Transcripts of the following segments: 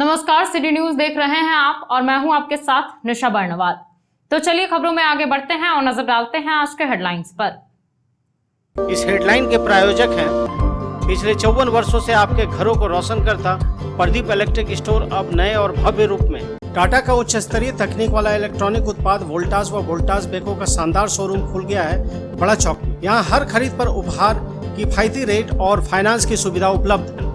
नमस्कार, city news देख रहे हैं आप और मैं हूं आपके साथ निशा बर्नवाल। तो चलिए खबरों में आगे बढ़ते हैं और नजर डालते हैं आज के हेडलाइंस पर। इस हेडलाइन के प्रायोजक हैं पिछले 54 वर्षों से आपके घरों को रोशन करता प्रदीप इलेक्ट्रिक स्टोर, अब नए और भव्य रूप में। टाटा का उच्च स्तरीय तकनीक वाला इलेक्ट्रॉनिक उत्पाद वोल्टास व वोल्टास बेको का शानदार शोरूम खुल गया है बड़ा चौक में। यहाँ हर खरीद पर उपहार, किफायती रेट और फाइनेंस की सुविधा उपलब्ध है।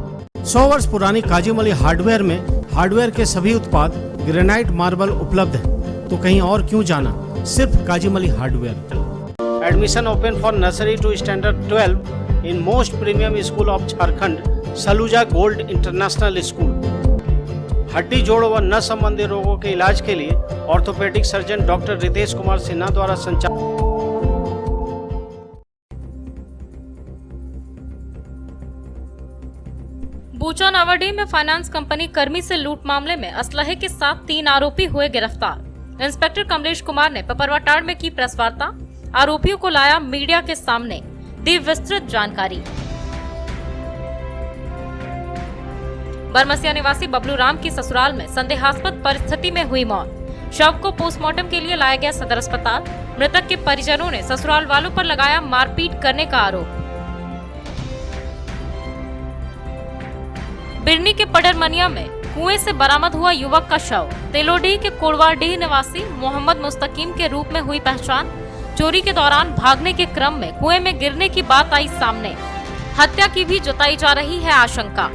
100 वर्ष पुरानी काजीमली हार्डवेयर में हार्डवेयर के सभी उत्पाद ग्रेनाइट मार्बल उपलब्ध है, तो कहीं और क्यों जाना, सिर्फ काजीमली hardware. Admission open for nursery to standard 12 in most premium school of Jharkhand, Saluja gold international school. हड्डी, जोड़ व नस संबंधी रोगों के इलाज के लिए orthopaedic surgeon doctor Ritesh Kumar Sinha द्वारा संचालित। बूचा नावाडीह में फाइनेंस कंपनी कर्मी से लूट मामले में असलहे के साथ 3 आरोपी हुए गिरफ्तार। इंस्पेक्टर कमलेश कुमार ने पपरवाटाड़ में की प्रेस वार्ता, आरोपियों को लाया मीडिया के सामने, दी विस्तृत जानकारी। बरमसिया निवासी बबलू राम की ससुराल में संदेहास्पद परिस्थिति में हुई मौत। शव को पोस्टमार्टम के लिए लाया गया सदर अस्पताल। मृतक के परिजनों ने ससुराल वालों पर लगाया मारपीट करने का आरोप। बिरनी के पडरमनिया में कुएं से बरामद हुआ युवक का शव। तेलोडीह के कोड़वाडीह निवासी मोहम्मद मुस्तकीम के रूप में हुई पहचान। चोरी के दौरान भागने के क्रम में कुएं में गिरने की बात आई सामने। हत्या की भी जताई जा रही है आशंका।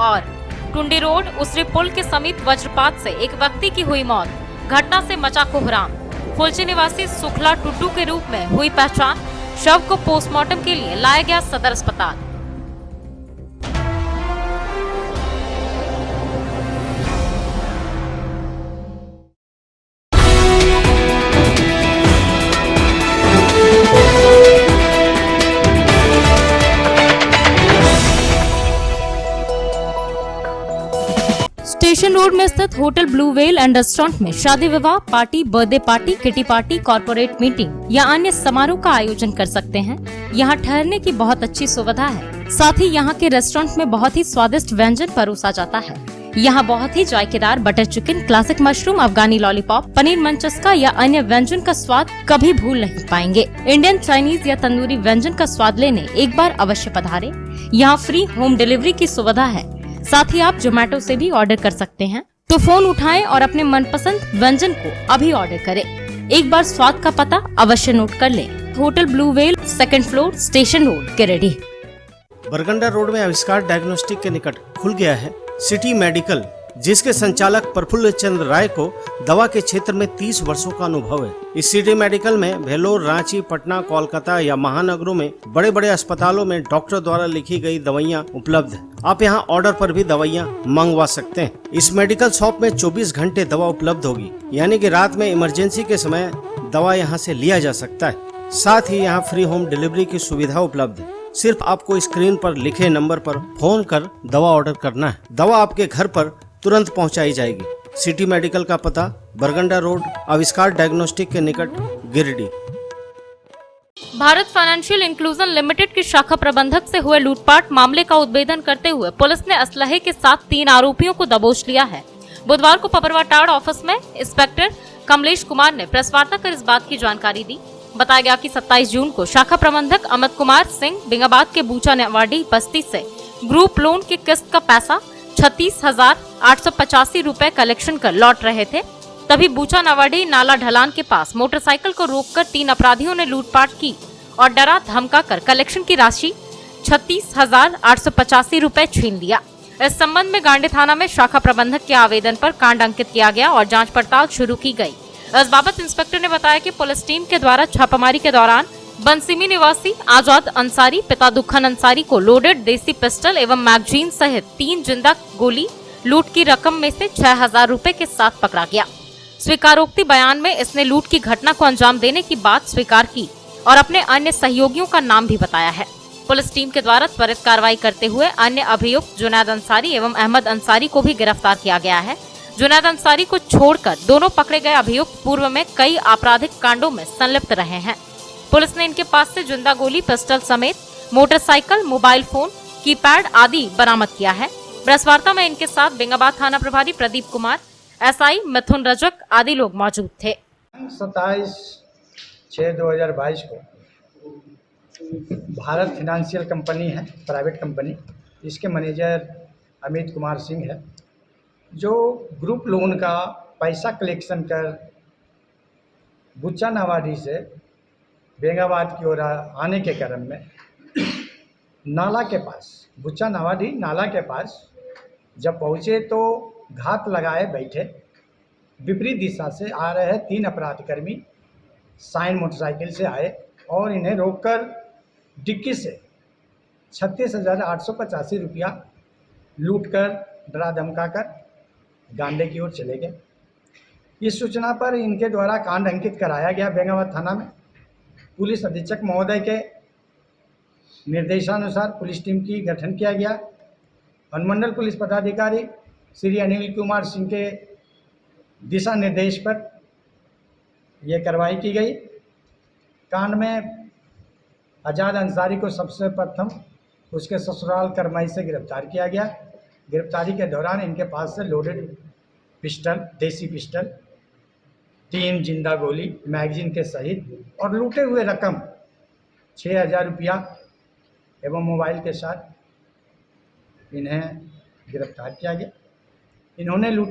और टुंडी रोड उसरी पुल के समीप वज्रपात से एक व्यक्ति की हुई मौत। घटना से मचा कोहराम। फुलची निवासी सुखला टुड्डू के रूप में हुई पहचान। शव को पोस्टमार्टम के लिए लाया गया सदर अस्पताल। स्टेशन रोड में स्थित hotel blue well and restaurant में शादी विवाह, party, birthday party, kitty party, corporate meeting या अन्य समारोह का आयोजन कर सकते हैं। यहाँ ठहरने की बहुत अच्छी सुविधा है। साथ ही यहाँ के रेस्टोरेंट में बहुत ही स्वादिष्ट व्यंजन परोसा जाता है। यहाँ बहुत ही जायकेदार बटर चिकन, क्लासिक मशरूम, अफगानी लॉलीपॉप, पनीर मंचस्का या अन्य व्यंजन का स्वाद कभी भूल नहीं पाएंगे। इंडियन, चाइनीज या तंदूरी व्यंजन का स्वाद लेने एक बार अवश्य पधारे। यहाँ फ्री होम डिलीवरी की सुविधा है। साथ ही आप जोमेटो से भी ऑर्डर कर सकते हैं। तो फोन उठाएं और अपने मनपसंद व्यंजन को अभी ऑर्डर करें। एक बार स्वाद का पता अवश्य नोट कर लें। Hotel blue whale, 2nd floor, station road, Giridih. Barganda road में आविष्कार डायग्नोस्टिक के निकट खुल गया है सिटी मेडिकल, जिसके संचालक प्रफुल्ल चंद्र राय को दवा के क्षेत्र में 30 वर्षों का अनुभव है। इस सिटी मेडिकल में वेलोर, रांची, पटना, कोलकाता या महानगरों में बड़े बड़े अस्पतालों में डॉक्टर द्वारा लिखी गई दवाइयाँ उपलब्ध है। आप यहाँ ऑर्डर पर भी दवाइयाँ मंगवा सकते हैं। इस मेडिकल शॉप में 24 घंटे दवा उपलब्ध होगी, यानी कि रात में इमरजेंसी के समय दवा यहाँ से लिया जा सकता है। साथ ही यहाँ फ्री होम डिलीवरी की सुविधा उपलब्ध है। सिर्फ आपको स्क्रीन पर लिखे नंबर पर फोन कर दवा ऑर्डर करना है। दवा आपके घर पर तुरंत पहुंचाई जाएगी। सिटी मेडिकल का पता बरगंडा रोड, आविष्कार डायग्नोस्टिक के निकट, Giridih. Bharat financial inclusion limited की शाखा प्रबंधक से हुए लूटपाट मामले का उद्भेदन करते हुए पुलिस ने असलहे के साथ 3 आरोपियों को दबोच लिया है। बुधवार को पपरवाटाड़ ऑफिस में इंस्पेक्टर कमलेश कुमार ने प्रेस वार्ता कर इस बात की जानकारी दी। बताया गया कि 27 जून को शाखा प्रबंधक अमित कुमार सिंह बिंगाबाद के बूचा नावाडीह बस्ती से ग्रुप लोन की किस्त का पैसा 36,885 रुपए कलेक्शन कर लौट रहे थे। तभी बूचा नावाडीह नाला ढलान के पास मोटरसाइकिल को रोककर 3 अपराधियों ने लूटपाट की और डरा धमका कर कलेक्शन की राशि 36,885 रुपए छीन लिया। इस संबंध में गांडी थाना में शाखा प्रबंधक के आवेदन पर कांड अंकित किया गया और जांच पड़ताल शुरू की गई। इस बाबत इंस्पेक्टर ने बताया कि पुलिस टीम के द्वारा छापामारी के दौरान बंसीमी निवासी आजाद अंसारी पिता दुखन अंसारी को लोडेड देसी पिस्टल एवं मैगजीन सहित 3 जिंदा गोली, लूट की रकम में से 6,000 रुपए के साथ पकड़ा गया। स्वीकारोक्ति बयान में इसने लूट की घटना को अंजाम देने की बात स्वीकार की और अपने अन्य सहयोगियों का नाम भी बताया है। पुलिस टीम के द्वारा त्वरित कार्रवाई करते हुए अन्य अभियुक्त जुनैद अंसारी एवं अहमद अंसारी को भी गिरफ्तार किया गया है। जुनैद अंसारी को छोड़कर दोनों पकड़े गए अभियुक्त पूर्व में कई आपराधिक कांडों में संलिप्त रहे हैं। पुलिस ने इनके पास से जिंदा गोली, पिस्टल समेत मोटरसाइकिल, मोबाइल फोन, कीपैड आदि बरामद किया है। प्रेस वार्ता में इनके साथ बेंगाबाद थाना प्रभारी प्रदीप कुमार, एसआई मिथुन रजक आदि लोग मौजूद थे। 27/6/2022 को भारत फिनेंशियल कंपनी है, प्राइवेट कंपनी, इसके मैनेजर अमित कुमार सिंह है, जो ग्रुप लोन का पैसा कलेक्शन कर बुच्चा नावाडी से बेंगाबाद की ओर आने के क्रम में नाला के पास, बुच्चा नावाडी नाला के पास जब पहुँचे तो घात लगाए बैठे विपरीत दिशा से आ रहे 3 अपराधकर्मी साइन मोटरसाइकिल से आए और इन्हें रोककर डिक्की से 36,885 रुपया लूट कर डरा धमका कर गांडे की ओर चले गए। इस सूचना पर इनके द्वारा कांड अंकित कराया गया बेंगाबाद थाना में। पुलिस अधीक्षक महोदय के निर्देशानुसार पुलिस टीम की गठन किया गया। अनुमंडल पुलिस पदाधिकारी श्री अनिल कुमार सिंह के दिशा निर्देश पर यह कार्रवाई की गई। कांड में आज़ाद अंसारी को सबसे प्रथम उसके ससुराल करमाई से गिरफ्तार किया गया। गिरफ्तारी के दौरान इनके पास से लोडेड पिस्टल, देसी पिस्टल, 3 जिंदा गोली मैगजीन के सहित और लूटे हुए रकम 6,000 रुपया एवं मोबाइल के साथ इन्हें गिरफ्तार किया गया। इन्होंने लूट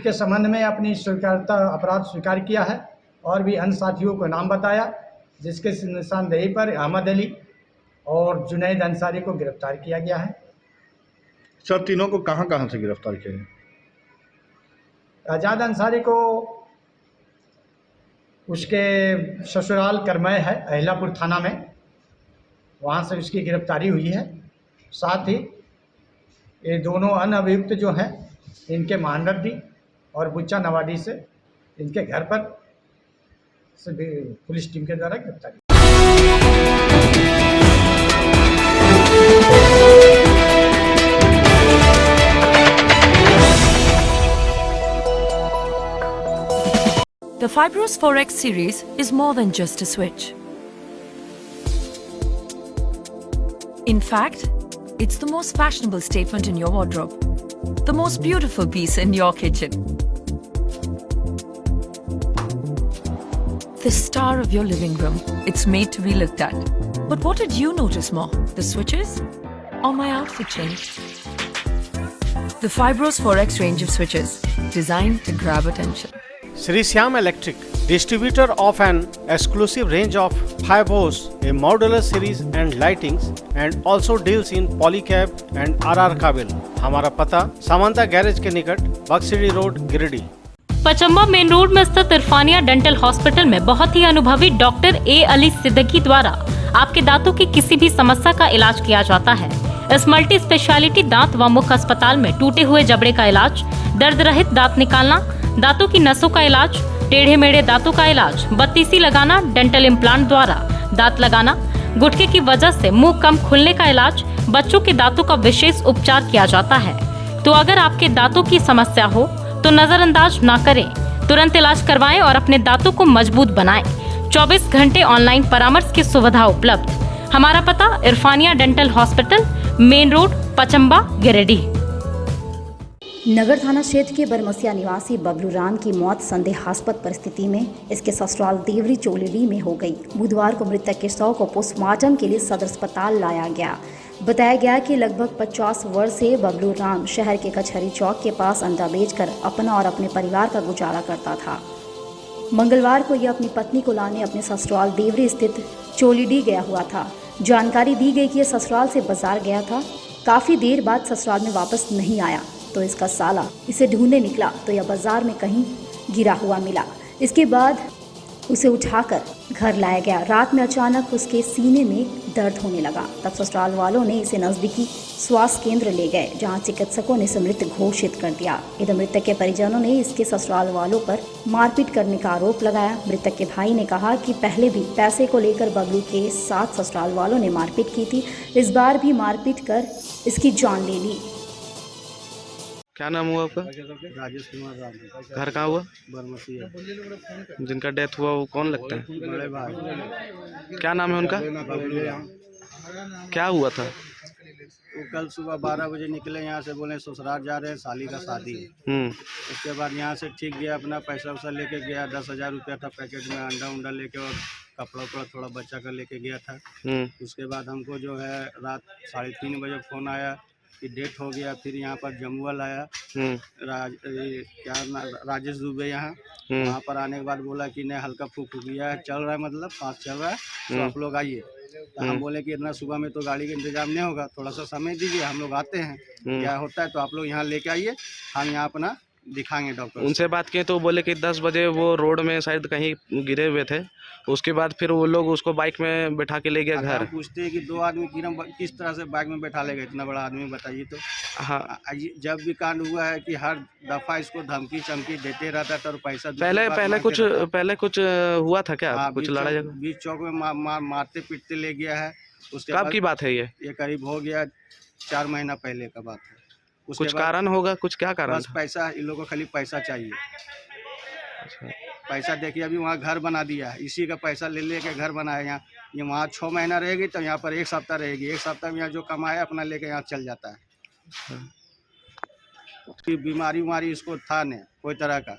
के संबंध में अपनी अपराध स्वीकार किया है और भी अन्य साथियों को नाम बताया, जिसके निशानदेही पर अहमद अली और जुनैद अंसारी को गिरफ्तार किया गया है। सर, तीनों को कहाँ से गिरफ्तार किया है? आज़ाद अंसारी को उसके ससुराल करमय है अहिलापुर थाना में, वहाँ से उसकी गिरफ्तारी हुई है। साथ ही ये दोनों अन्य अभियुक्त जो हैं इनके महानरेड्डी और बुच्चा नवाडी से इनके घर पर से भी पुलिस टीम के द्वारा गिरफ्तारी। The Fibros 4X series is more than just a switch. In fact, it's the most fashionable statement in your wardrobe, the most beautiful piece in your kitchen, the star of your living room. It's made to be looked at. But what did you notice more, the switches or my outfit change? The Fibros 4X range of switches, designed to grab attention. Sri Syam Electric, distributor of an exclusive range of Fibros, a modular series and lightings, and also deals in polycab and RR काबिल। हमारा पता Samanta garage के निकट Baksidih road, Giridih. Pachamba main road में स्थित Irfania dental hospital में बहुत ही अनुभवी डॉक्टर ए अली सिद्दीकी द्वारा आपके दांतों की किसी भी समस्या का इलाज किया जाता है। इस मल्टी स्पेशलिटी दांत व मुख अस्पताल में टूटे हुए जबड़े का इलाज, दर्द रहित दांत निकालना, दांतों की नसों का इलाज, टेढ़े मेढ़े दांतों का इलाज, बत्तीसी लगाना, डेंटल इम्प्लांट द्वारा दांत लगाना, गुटके की वजह से मुंह कम खुलने का इलाज, बच्चों के दांतों का विशेष उपचार किया जाता है। तो अगर आपके दांतों की समस्या हो तो नजरअंदाज ना करें, तुरंत इलाज करवाएं और अपने दांतों को मजबूत बनाएं। 24 घंटे ऑनलाइन परामर्श की सुविधा उपलब्ध। हमारा पता Irfania dental hospital, main road, Pachamba, Giridih. नगर थाना क्षेत्र के बरमसिया निवासी बबलू राम की मौत संदेहास्पद परिस्थिति में इसके ससुराल देवरी चोलीडी में हो गई। बुधवार को मृतक के शव को पोस्टमार्टम के लिए सदर अस्पताल लाया गया। बताया गया कि लगभग 50 वर्ष से बबलू राम शहर के कचहरी चौक के पास अंडा बेचकर अपना और अपने परिवार का गुजारा करता था। मंगलवार को यह अपनी पत्नी को लाने अपने ससुराल देवरी स्थित चोलीडी गया हुआ था। जानकारी दी गई कि यह ससुराल से बाजार गया था। काफ़ी देर बाद ससुराल में वापस नहीं आया तो इसका साला इसे ढूंढने निकला तो यह बाजार में कहीं गिरा हुआ मिला। इसके बाद उसे उठाकर घर लाया गया। रात में अचानक उसके सीने में दर्द होने लगा। तब ससुराल वालों ने इसे नज़दीकी स्वास्थ्य केंद्र ले गए, जहां चिकित्सकों ने इसे मृत घोषित कर दिया। इधर मृतक के परिजनों ने इसके ससुराल वालों पर मारपीट करने का आरोप लगाया। मृतक के भाई ने कहा कि पहले भी पैसे को लेकर बबलू के साथ ससुराल वालों ने मारपीट की थी। इस बार भी मारपीट कर इसकी जान ले ली। क्या नाम हुआ आपका? राजेश कुमार राम। घर कहाँ हुआ? बरमसिया। जिनका डेथ हुआ वो कौन लगता है? बड़े भाई। क्या नाम है उनका? बबलू राम। क्या हुआ था? वो कल सुबह 12 बजे निकले यहाँ से, बोले ससुराल जा रहे हैं, साली का शादी है। उसके बाद यहाँ से ठीक गया, अपना पैसा वैसा लेके गया, 10,000 रुपया था पैकेट में, अंडा उंडा लेके और कपड़ा उपड़ा थोड़ा बच्चा का लेके गया था। उसके बाद हमको जो है रात 3:30 बजे फ़ोन आया कि डेथ हो गया। फिर यहाँ पर जमुअल आया, राजेश दुबे यहाँ, वहाँ पर आने के बाद बोला कि नहीं हल्का फूक गया है, चल रहा है, मतलब सांस चल रहा है, तो आप लोग आइए। तो हम बोले कि इतना सुबह में तो गाड़ी का इंतजाम नहीं होगा, थोड़ा सा समय दीजिए, हम लोग आते हैं, क्या होता है तो आप लोग यहाँ लेके आइए, हम यहाँ अपना दिखाएंगे डॉक्टर। उनसे बात किए तो बोले कि 10 बजे वो रोड में शायद कहीं गिरे हुए थे। उसके बाद फिर वो लोग उसको बाइक में बैठा के ले गए घर। पूछते हैं कि 2 आदमी किस तरह से बाइक में बैठा ले गए, इतना बड़ा आदमी, बताइए तो। हाँ, जब भी कांड हुआ है कि हर दफा इसको धमकी चमकी देते रहता था और पैसा पहले कुछ हुआ था क्या? कुछ लड़ाई झगड़ा बीच चौक में मारते पीटते ले गया है। उसके कब की बात है ये? करीब हो गया 4 महीना पहले का बात है। कुछ कारण होगा, कुछ क्या कारण? बस पैसा, इन लोगों को खाली पैसा चाहिए। पैसा देखिए, अभी वहाँ घर बना दिया है, इसी का पैसा ले लेके घर बनाया। यहाँ ये वहाँ 6 महीना रहेगी तो यहाँ पर 1 सप्ताह रहेगी, 1 सप्ताह में यहाँ जो कमाया अपना लेके यहाँ चल जाता है। उसकी बीमारी उमारी इसको था नहीं कोई तरह का,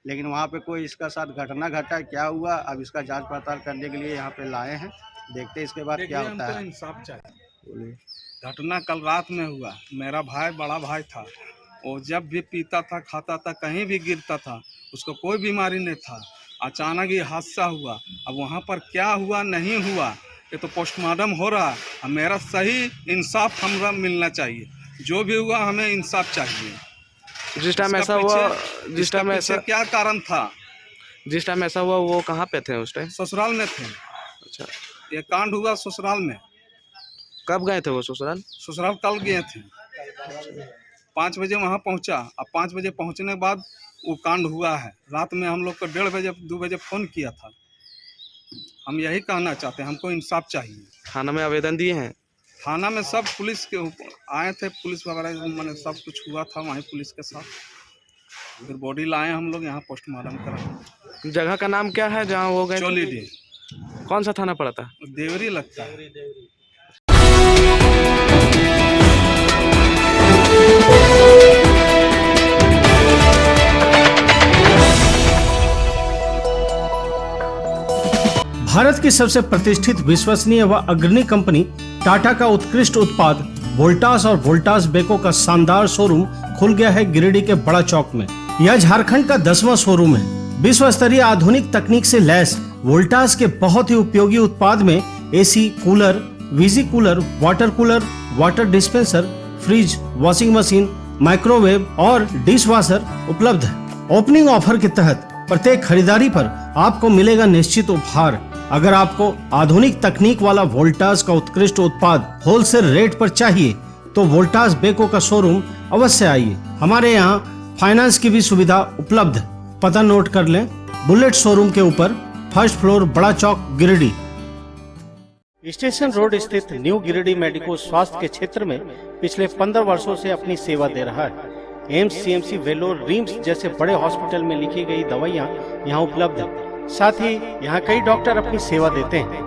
लेकिन वहाँ पे कोई इसका साथ घटना घटा, क्या हुआ अब इसका जांच पड़ताल करने के लिए यहाँ पे लाए हैं, देखते हैं इसके बाद क्या होता है। इंसाफ चाहिए। घटना कल रात में हुआ, मेरा भाई बड़ा भाई था, वो जब भी पीता था, खाता था, कहीं भी गिरता था, उसको कोई बीमारी नहीं था। अचानक ये हादसा हुआ। अब वहाँ पर क्या हुआ नहीं हुआ ये तो पोस्टमार्टम हो रहा है। मेरा सही इंसाफ हमरा मिलना चाहिए, जो भी हुआ हमें इंसाफ चाहिए। जिस टाइम ऐसा हुआ, जिस टाइम ऐसा क्या कारण था, जिस टाइम ऐसा हुआ वो कहाँ पे थे उस टाइम? ससुराल में थे। अच्छा, ये कांड हुआ ससुराल में। कब गए थे वो ससुराल? ससुराल कल गए थे, 5 बजे वहाँ पहुँचा। अब 5 बजे पहुँचने के बाद वो कांड हुआ है। रात में हम लोग को 1:30 बजे 2 बजे फ़ोन किया था। हम यही कहना चाहते हैं, हमको इंसाफ चाहिए। थाना में आवेदन दिए हैं? थाना में सब पुलिस के आए थे, पुलिस वगैरह मैंने सब कुछ हुआ था वहीं पुलिस के साथ। फिर बॉडी लाए हम लोग यहाँ पोस्टमार्टम करा। जगह का नाम क्या है जहाँ वो गए? चोलीडी। कौन सा थाना पड़ता है? देवरी लगता है। भारत की सबसे प्रतिष्ठित, विश्वसनीय व अग्रणी कंपनी टाटा का उत्कृष्ट उत्पाद वोल्टास और वोल्टास बेको का शानदार शोरूम खुल गया है गिरिडीह के बड़ा चौक में। यह झारखंड का 10वां शोरूम है। विश्व स्तरीय आधुनिक तकनीक से लैस वोल्टास के बहुत ही उपयोगी उत्पाद में एसी, कूलर, वीजी cooler, water dispenser, fridge, washing machine, microwave और डिश वॉशर उपलब्ध है। ओपनिंग ऑफर के तहत प्रत्येक खरीदारी पर आपको मिलेगा निश्चित उपहार। अगर आपको आधुनिक तकनीक वाला वोल्टास का उत्कृष्ट उत्पाद होलसेल रेट पर चाहिए तो वोल्टास बेको का शोरूम अवश्य आइए। हमारे यहाँ फाइनेंस की भी सुविधा उपलब्ध है। पता नोट कर लें, बुलेट शोरूम के ऊपर, 1st फ्लोर, बड़ा चौक, गिरिडीह। स्टेशन रोड स्थित न्यू गिरिडीह मेडिको स्वास्थ्य के क्षेत्र में पिछले 15 वर्षों से अपनी सेवा दे रहा है। एम्स, सीएमसी, वेलोर, रिम्स जैसे बड़े हॉस्पिटल में लिखी गई दवाइयाँ यहाँ उपलब्ध है। साथ ही यहाँ कई डॉक्टर अपनी सेवा देते हैं।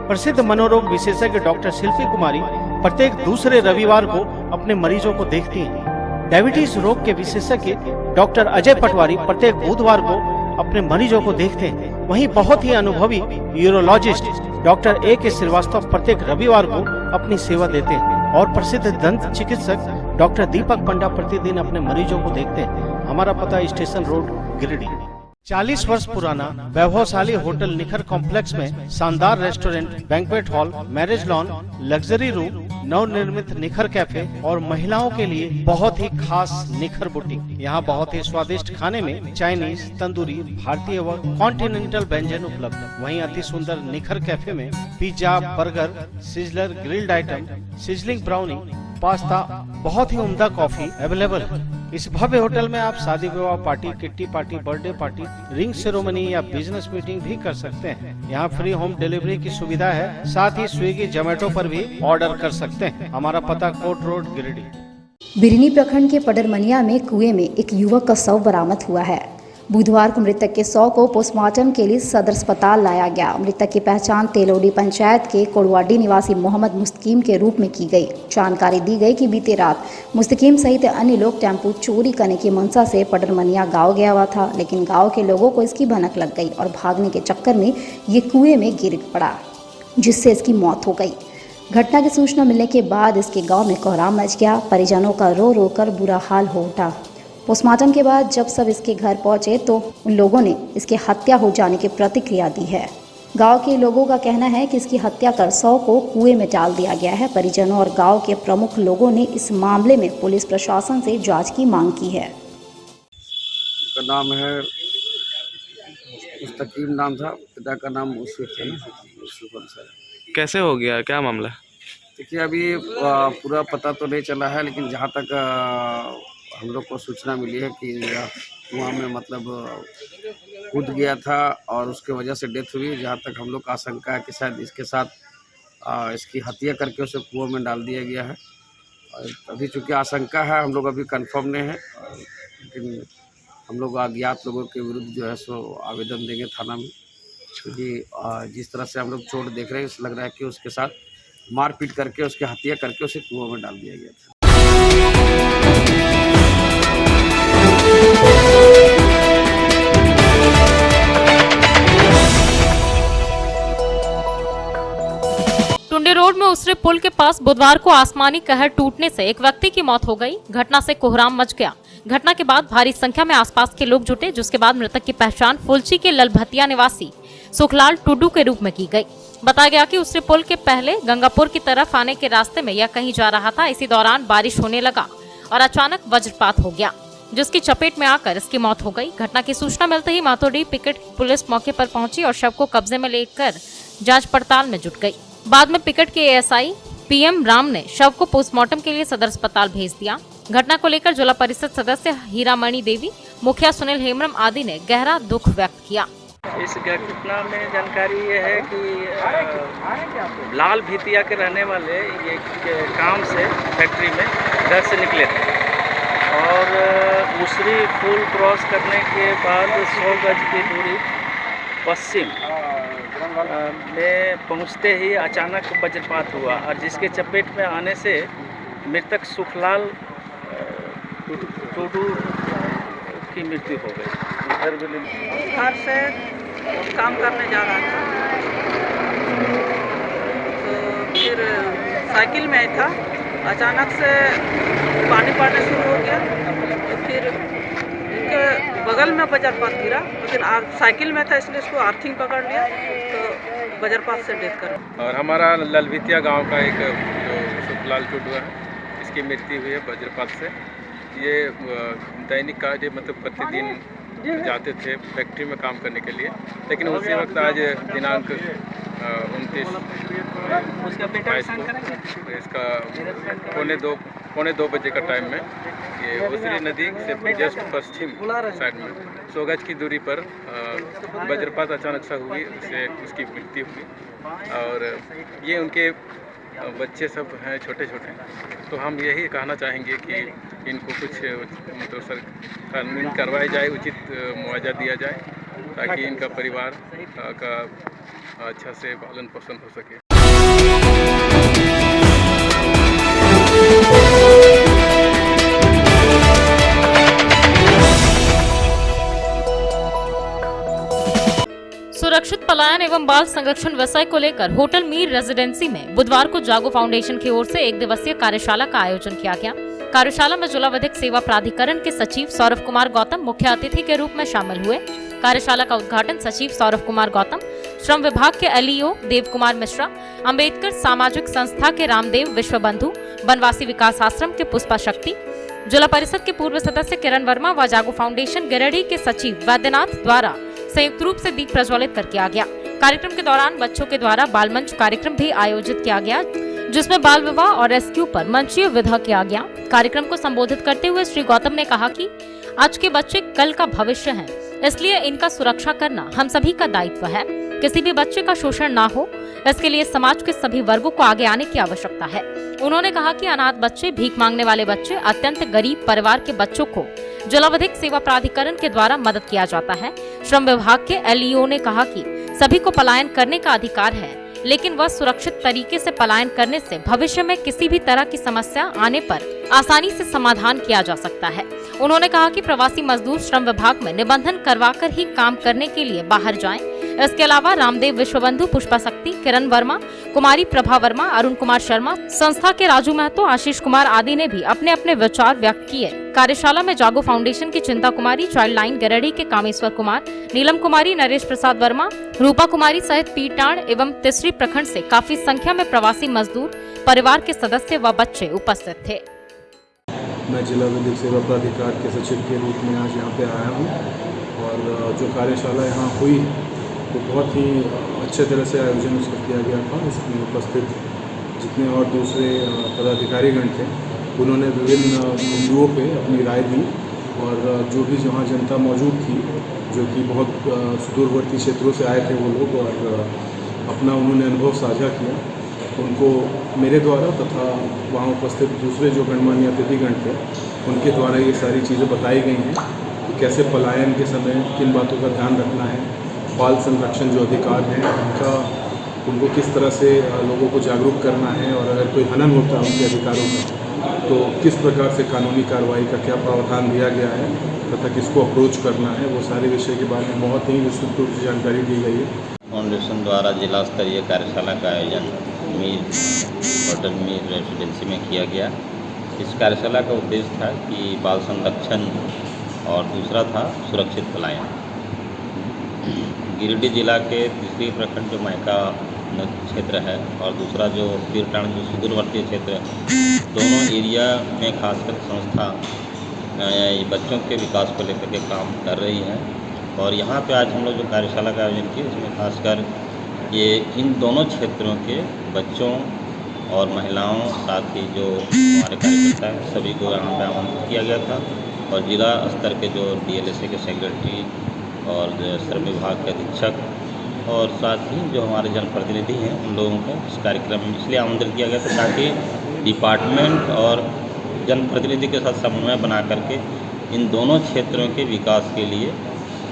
प्रसिद्ध मनोरोग विशेषज्ञ डॉक्टर शिल्पी कुमारी प्रत्येक दूसरे रविवार को अपने मरीजों को देखती हैं। डायबिटीज रोग के विशेषज्ञ डॉक्टर अजय पटवारी प्रत्येक बुधवार को अपने मरीजों को देखते हैं। वहीं बहुत ही अनुभवी यूरोलॉजिस्ट डॉक्टर A.K. श्रीवास्तव प्रत्येक रविवार को अपनी सेवा देते हैं और प्रसिद्ध दंत चिकित्सक डॉक्टर दीपक पंडा प्रतिदिन अपने मरीजों को देखते हैं। हमारा पता स्टेशन रोड, गिरिडीह। 40 वर्ष पुराना वैभवशाली होटल निखर कॉम्प्लेक्स में शानदार restaurant, banquet hall, marriage lawn, luxury room, नवनिर्मित निखर कैफे और महिलाओं के लिए बहुत ही खास निखर बुटीक। यहाँ बहुत ही स्वादिष्ट खाने में चाइनीज, तंदूरी, भारतीय व कॉन्टिनेंटल व्यंजन उपलब्ध। वहीं अति सुंदर निखर कैफे में pizza, burger, sizzler, grilled item, sizzling brownie, pasta, बहुत ही उम्दा कॉफी अवेलेबल है। इस भव्य होटल में आप शादी विवाह party, kitty party, birthday party, ring ceremony या बिजनेस मीटिंग भी कर सकते हैं। यहाँ फ्री होम डिलीवरी की सुविधा है। साथ ही स्विगी, जोमेटो पर भी ऑर्डर कर सकते हैं। हमारा पता कोट रोड, गिरिडीह। बिरनी प्रखंड के पडरमनिया में कुएं में एक युवक का शव बरामद हुआ है। बुधवार को मृतक के शव को पोस्टमार्टम के लिए सदर अस्पताल लाया गया। मृतक की पहचान तेलोडी पंचायत के कोड़वाडी निवासी मोहम्मद मुस्तकीम के रूप में की गई। जानकारी दी गई कि बीते रात मुस्तकीम सहित अन्य लोग टेम्पो चोरी करने की मंशा से पडरमनिया गांव गया हुआ था, लेकिन गांव के लोगों को इसकी भनक लग गई और भागने के चक्कर में ये कुएं में गिर पड़ा, जिससे इसकी मौत हो गई। घटना की सूचना मिलने के बाद इसके गांव में कोहराम मच गया। परिजनों का रो रो कर बुरा हाल हो उठा। पोस्टमार्टम के बाद जब सब इसके घर पहुंचे तो उन लोगों ने इसकी हत्या हो जाने की प्रतिक्रिया दी है। गांव के लोगों का कहना है कि इसकी हत्या कर शव को कुएं में डाल दिया गया है। परिजनों और गांव के प्रमुख लोगों ने इस मामले में पुलिस प्रशासन से जांच की मांग की है। का नाम है मुस्तकीम, नाम था, पिता का नाम यूसुफ। कैसे हो गया, क्या मामला? देखिए अभी पूरा पता तो नहीं चला है, लेकिन जहाँ तक हम लोग को सूचना मिली है कि कुआं में मतलब कूद गया था और उसके वजह से डेथ हुई। जहाँ तक हम लोग का आशंका है कि शायद इसके साथ इसकी हत्या करके उसे कुआं में डाल दिया गया है। और अभी चूँकि आशंका है, हम लोग अभी कंफर्म नहीं है, लेकिन हम लोग अज्ञात लोगों के विरुद्ध जो है सो आवेदन देंगे थाना में, क्योंकि जिस तरह से हम लोग चोट देख रहे हैं, लग रहा है कि उसके साथ मारपीट करके उसकी हत्या करके उसे कुआं में डाल दिया गया था। टुंडी रोड में उसरे पुल के पास बुधवार को आसमानी कहर टूटने से एक व्यक्ति की मौत हो गई। घटना से कोहराम मच गया। घटना के बाद भारी संख्या में आसपास के लोग जुटे, जिसके बाद मृतक की पहचान फुलची के ललभतिया निवासी सुखलाल टुडू के रूप में की गई। बताया गया कि उसरे पुल के पहले गंगापुर की तरफ आने के रास्ते में यह कहीं जा रहा था। इसी दौरान बारिश होने लगा और अचानक वज्रपात हो गया, जिसकी चपेट में आकर इसकी मौत हो गई। घटना की सूचना मिलते ही मातोडी पिकेट पुलिस मौके पर पहुंची और शव को कब्जे में लेकर जांच पड़ताल में जुट गई। बाद में पिकेट के एएसआई पीएम राम ने शव को पोस्टमार्टम के लिए सदर अस्पताल भेज दिया। घटना को लेकर जिला परिषद सदस्य हीरामणि देवी, मुखिया सुनील हेम्ब्रम आदि ने गहरा दुख व्यक्त किया। इस घटना में जानकारी ये है कि लाल भितिया के रहने वाले ये काम से फैक्ट्री में घर से निकले थे और उसरी पुल क्रॉस करने के बाद 100 गज की दूरी पश्चिम में पहुंचते ही अचानक वज्रपात हुआ और जिसके चपेट में आने से मृतक सुखलाल टुडू की मृत्यु हो गई। घर से काम करने जा रहा था तो फिर साइकिल में था, अचानक से पानी पड़ने शुरू हो गया तो फिर इनके बगल में वज्रपात गिरा, लेकिन साइकिल में था इसलिए इसको अर्थिंग पकड़ लिया तो वज्रपात से डेथ कर। और हमारा ललभितिया गांव का एक जो सुखलाल टुडू है, इसकी मृत्यु हुई है वज्रपात से। ये दैनिक कार्य मतलब प्रतिदिन जाते थे फैक्ट्री में काम करने के लिए, लेकिन उसी वक्त आज दिनांक 29 इसका पौने दो बजे का टाइम में ये उसरी नदी से जस्ट पश्चिम साइड में 100 गज की दूरी पर वज्रपात अचानक सा हुई, उससे उसकी मृत्यु हुई। और ये उनके बच्चे सब हैं छोटे छोटे, तो हम यही कहना चाहेंगे कि इनको कुछ मतलब कानून करवाई जाए, उचित मुआवजा दिया जाए ताकि इनका परिवार का अच्छा से पालन पोषण हो सके। सुरक्षित पलायन एवं बाल संरक्षण विषय को लेकर होटल मीर रेजिडेंसी में बुधवार को जागो फाउंडेशन की ओर से एक दिवसीय कार्यशाला का आयोजन किया गया। कार्यशाला में जिला विधिक सेवा प्राधिकरण के सचिव सौरभ कुमार गौतम मुख्य अतिथि के रूप में शामिल हुए। कार्यशाला का उद्घाटन सचिव सौरभ कुमार गौतम, श्रम विभाग के एलईओ देव कुमार मिश्रा, अम्बेडकर सामाजिक संस्था के रामदेव विश्वबंधु, बनवासी विकास आश्रम के पुष्पा शक्ति, जिला परिषद के पूर्व सदस्य किरण वर्मा व जागो फाउंडेशन गिरिडीह के सचिव वैद्यनाथ द्वारा संयुक्त रूप से दीप प्रज्वलित कर किया गया। कार्यक्रम के दौरान बच्चों के द्वारा बाल मंच कार्यक्रम भी आयोजित किया गया, जिसमें बाल विवाह और रेस्क्यू पर मंचीय विधा किया गया। कार्यक्रम को संबोधित करते हुए श्री गौतम ने कहा कि आज के बच्चे कल का भविष्य हैं, इसलिए इनका सुरक्षा करना हम सभी का दायित्व है। किसी भी बच्चे का शोषण ना हो, इसके लिए समाज के सभी वर्गों को आगे आने की आवश्यकता है। उन्होंने कहा कि अनाथ बच्चे, भीख मांगने वाले बच्चे, अत्यंत गरीब परिवार के बच्चों को जलावधिक सेवा प्राधिकरण के द्वारा मदद किया जाता है। श्रम विभाग के एलईओ ने कहा कि सभी को पलायन करने का अधिकार है, लेकिन वह सुरक्षित तरीके से पलायन करने से भविष्य में किसी भी तरह की समस्या आने पर आसानी से समाधान किया जा सकता है। उन्होंने कहा कि प्रवासी मजदूर श्रम विभाग में निबंधन करवाकर ही काम करने के लिए बाहर जाएं। इसके अलावा रामदेव विश्वबंधु, पुष्पा शक्ति, किरण वर्मा, कुमारी प्रभा वर्मा, अरुण कुमार शर्मा, संस्था के राजू महतो, आशीष कुमार आदि ने भी अपने अपने विचार व्यक्त किए। कार्यशाला में जागो फाउंडेशन की चिंता कुमारी, चाइल्ड लाइन गिरिडीह के कामेश्वर कुमार, नीलम कुमारी, नरेश प्रसाद वर्मा, रूपा कुमारी सहित पीटाण एवं तिसरी प्रखंड से काफी संख्या में प्रवासी मजदूर, परिवार के सदस्य व बच्चे उपस्थित थे। मैं जिला विधिक सेवा प्राधिकार के सचिव के रूप में आज यहाँ पे आया हूँ और जो कार्यशाला यहाँ हुई तो बहुत ही अच्छे तरह से आयोजन उसका किया गया था। इसमें उपस्थित जितने और दूसरे पदाधिकारीगण थे उन्होंने विभिन्न बिंदुओं पे अपनी राय दी और जो भी जहाँ जनता मौजूद थी जो कि बहुत सुदूरवर्ती क्षेत्रों से आए थे वो लोग और अपना उन्होंने अनुभव साझा किया, उनको मेरे द्वारा तथा वहाँ उपस्थित दूसरे जो गणमान्य अतिथिगण थे उनके द्वारा ये सारी चीज़ें बताई गई हैं कि कैसे पलायन के समय किन बातों का ध्यान रखना है, बाल संरक्षण जो अधिकार हैं उनको किस तरह से लोगों को जागरूक करना है और अगर कोई हनन होता है उनके अधिकारों का तो किस प्रकार से कानूनी कार्रवाई का क्या प्रावधान दिया गया है तथा किसको अप्रोच करना है, वो सारे विषय के बारे में बहुत ही विस्तृत रूप से जानकारी दी गई है। फाउंडेशन द्वारा जिला स्तरीय कार्यशाला का आयोजन होटल मीर रेसिडेंसी में किया गया। इस कार्यशाला का उद्देश्य था कि बाल संरक्षण और दूसरा था सुरक्षित पलायन। गिरिडीह जिला के तीसरी प्रखंड जो मायका क्षेत्र है और दूसरा जो पीरटाण जो सुदूरवर्ती क्षेत्र है, दोनों एरिया में खासकर संस्था बच्चों के विकास को लेकर के काम कर रही है और यहाँ पे आज हम लोग जो कार्यशाला का आयोजन किए इसमें खासकर ये इन दोनों क्षेत्रों के बच्चों और महिलाओं साथ ही जो हमारे कार्यकर्ता हैं सभी को यहाँ पे आमंत्रित किया गया था और जिला स्तर के जो DLSA के सेक्रेटरी और श्रम विभाग के अधीक्षक और साथ ही जो हमारे जनप्रतिनिधि हैं उन लोगों को इस कार्यक्रम में इसलिए आमंत्रित किया गया था ताकि डिपार्टमेंट और जनप्रतिनिधि के साथ समन्वय बना करके इन दोनों क्षेत्रों के विकास के लिए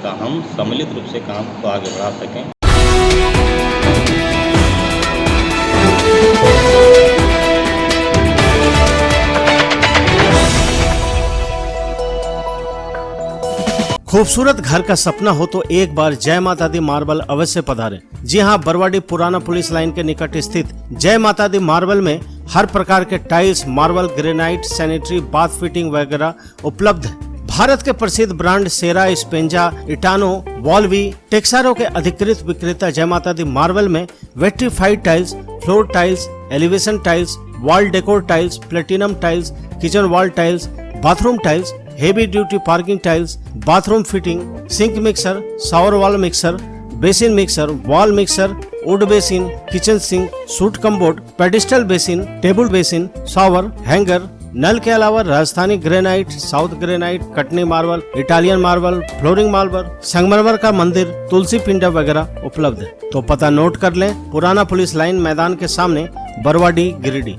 का हम सम्मिलित रूप से काम को आगे बढ़ा सकें। खूबसूरत घर का सपना हो तो एक बार जय माता दी मार्बल अवश्य पधारें। जी हां, बरवाडी पुराना पुलिस लाइन के निकट स्थित जय माता दी मार्बल में हर प्रकार के tiles, marble, granite, sanitary, bath fitting वगैरह उपलब्ध है। भारत के प्रसिद्ध ब्रांड सेरा, स्पेंजा, इटानो, वॉल्वी, टेक्सारो के अधिकृत विक्रेता जय माता दी मार्बल में vitrified tiles, floor tiles, elevation tiles, wall decor tiles, platinum tiles, kitchen wall tiles, bathroom tiles, heavy duty parking tiles, bathroom fitting, sink mixer, shower wall mixer, basin mixer, wall mixer, wood basin, kitchen sink, suit cupboard, pedestal basin, table basin, shower, hanger, नल के अलावा Rajasthani granite, south granite, Katni marble, Italian marble, flooring marble, संगमरमर का मंदिर, तुलसी पिंडा वगैरह उपलब्ध है। तो पता नोट कर लें, पुराना पुलिस लाइन मैदान के सामने, बरवाडी, गिरिडीह।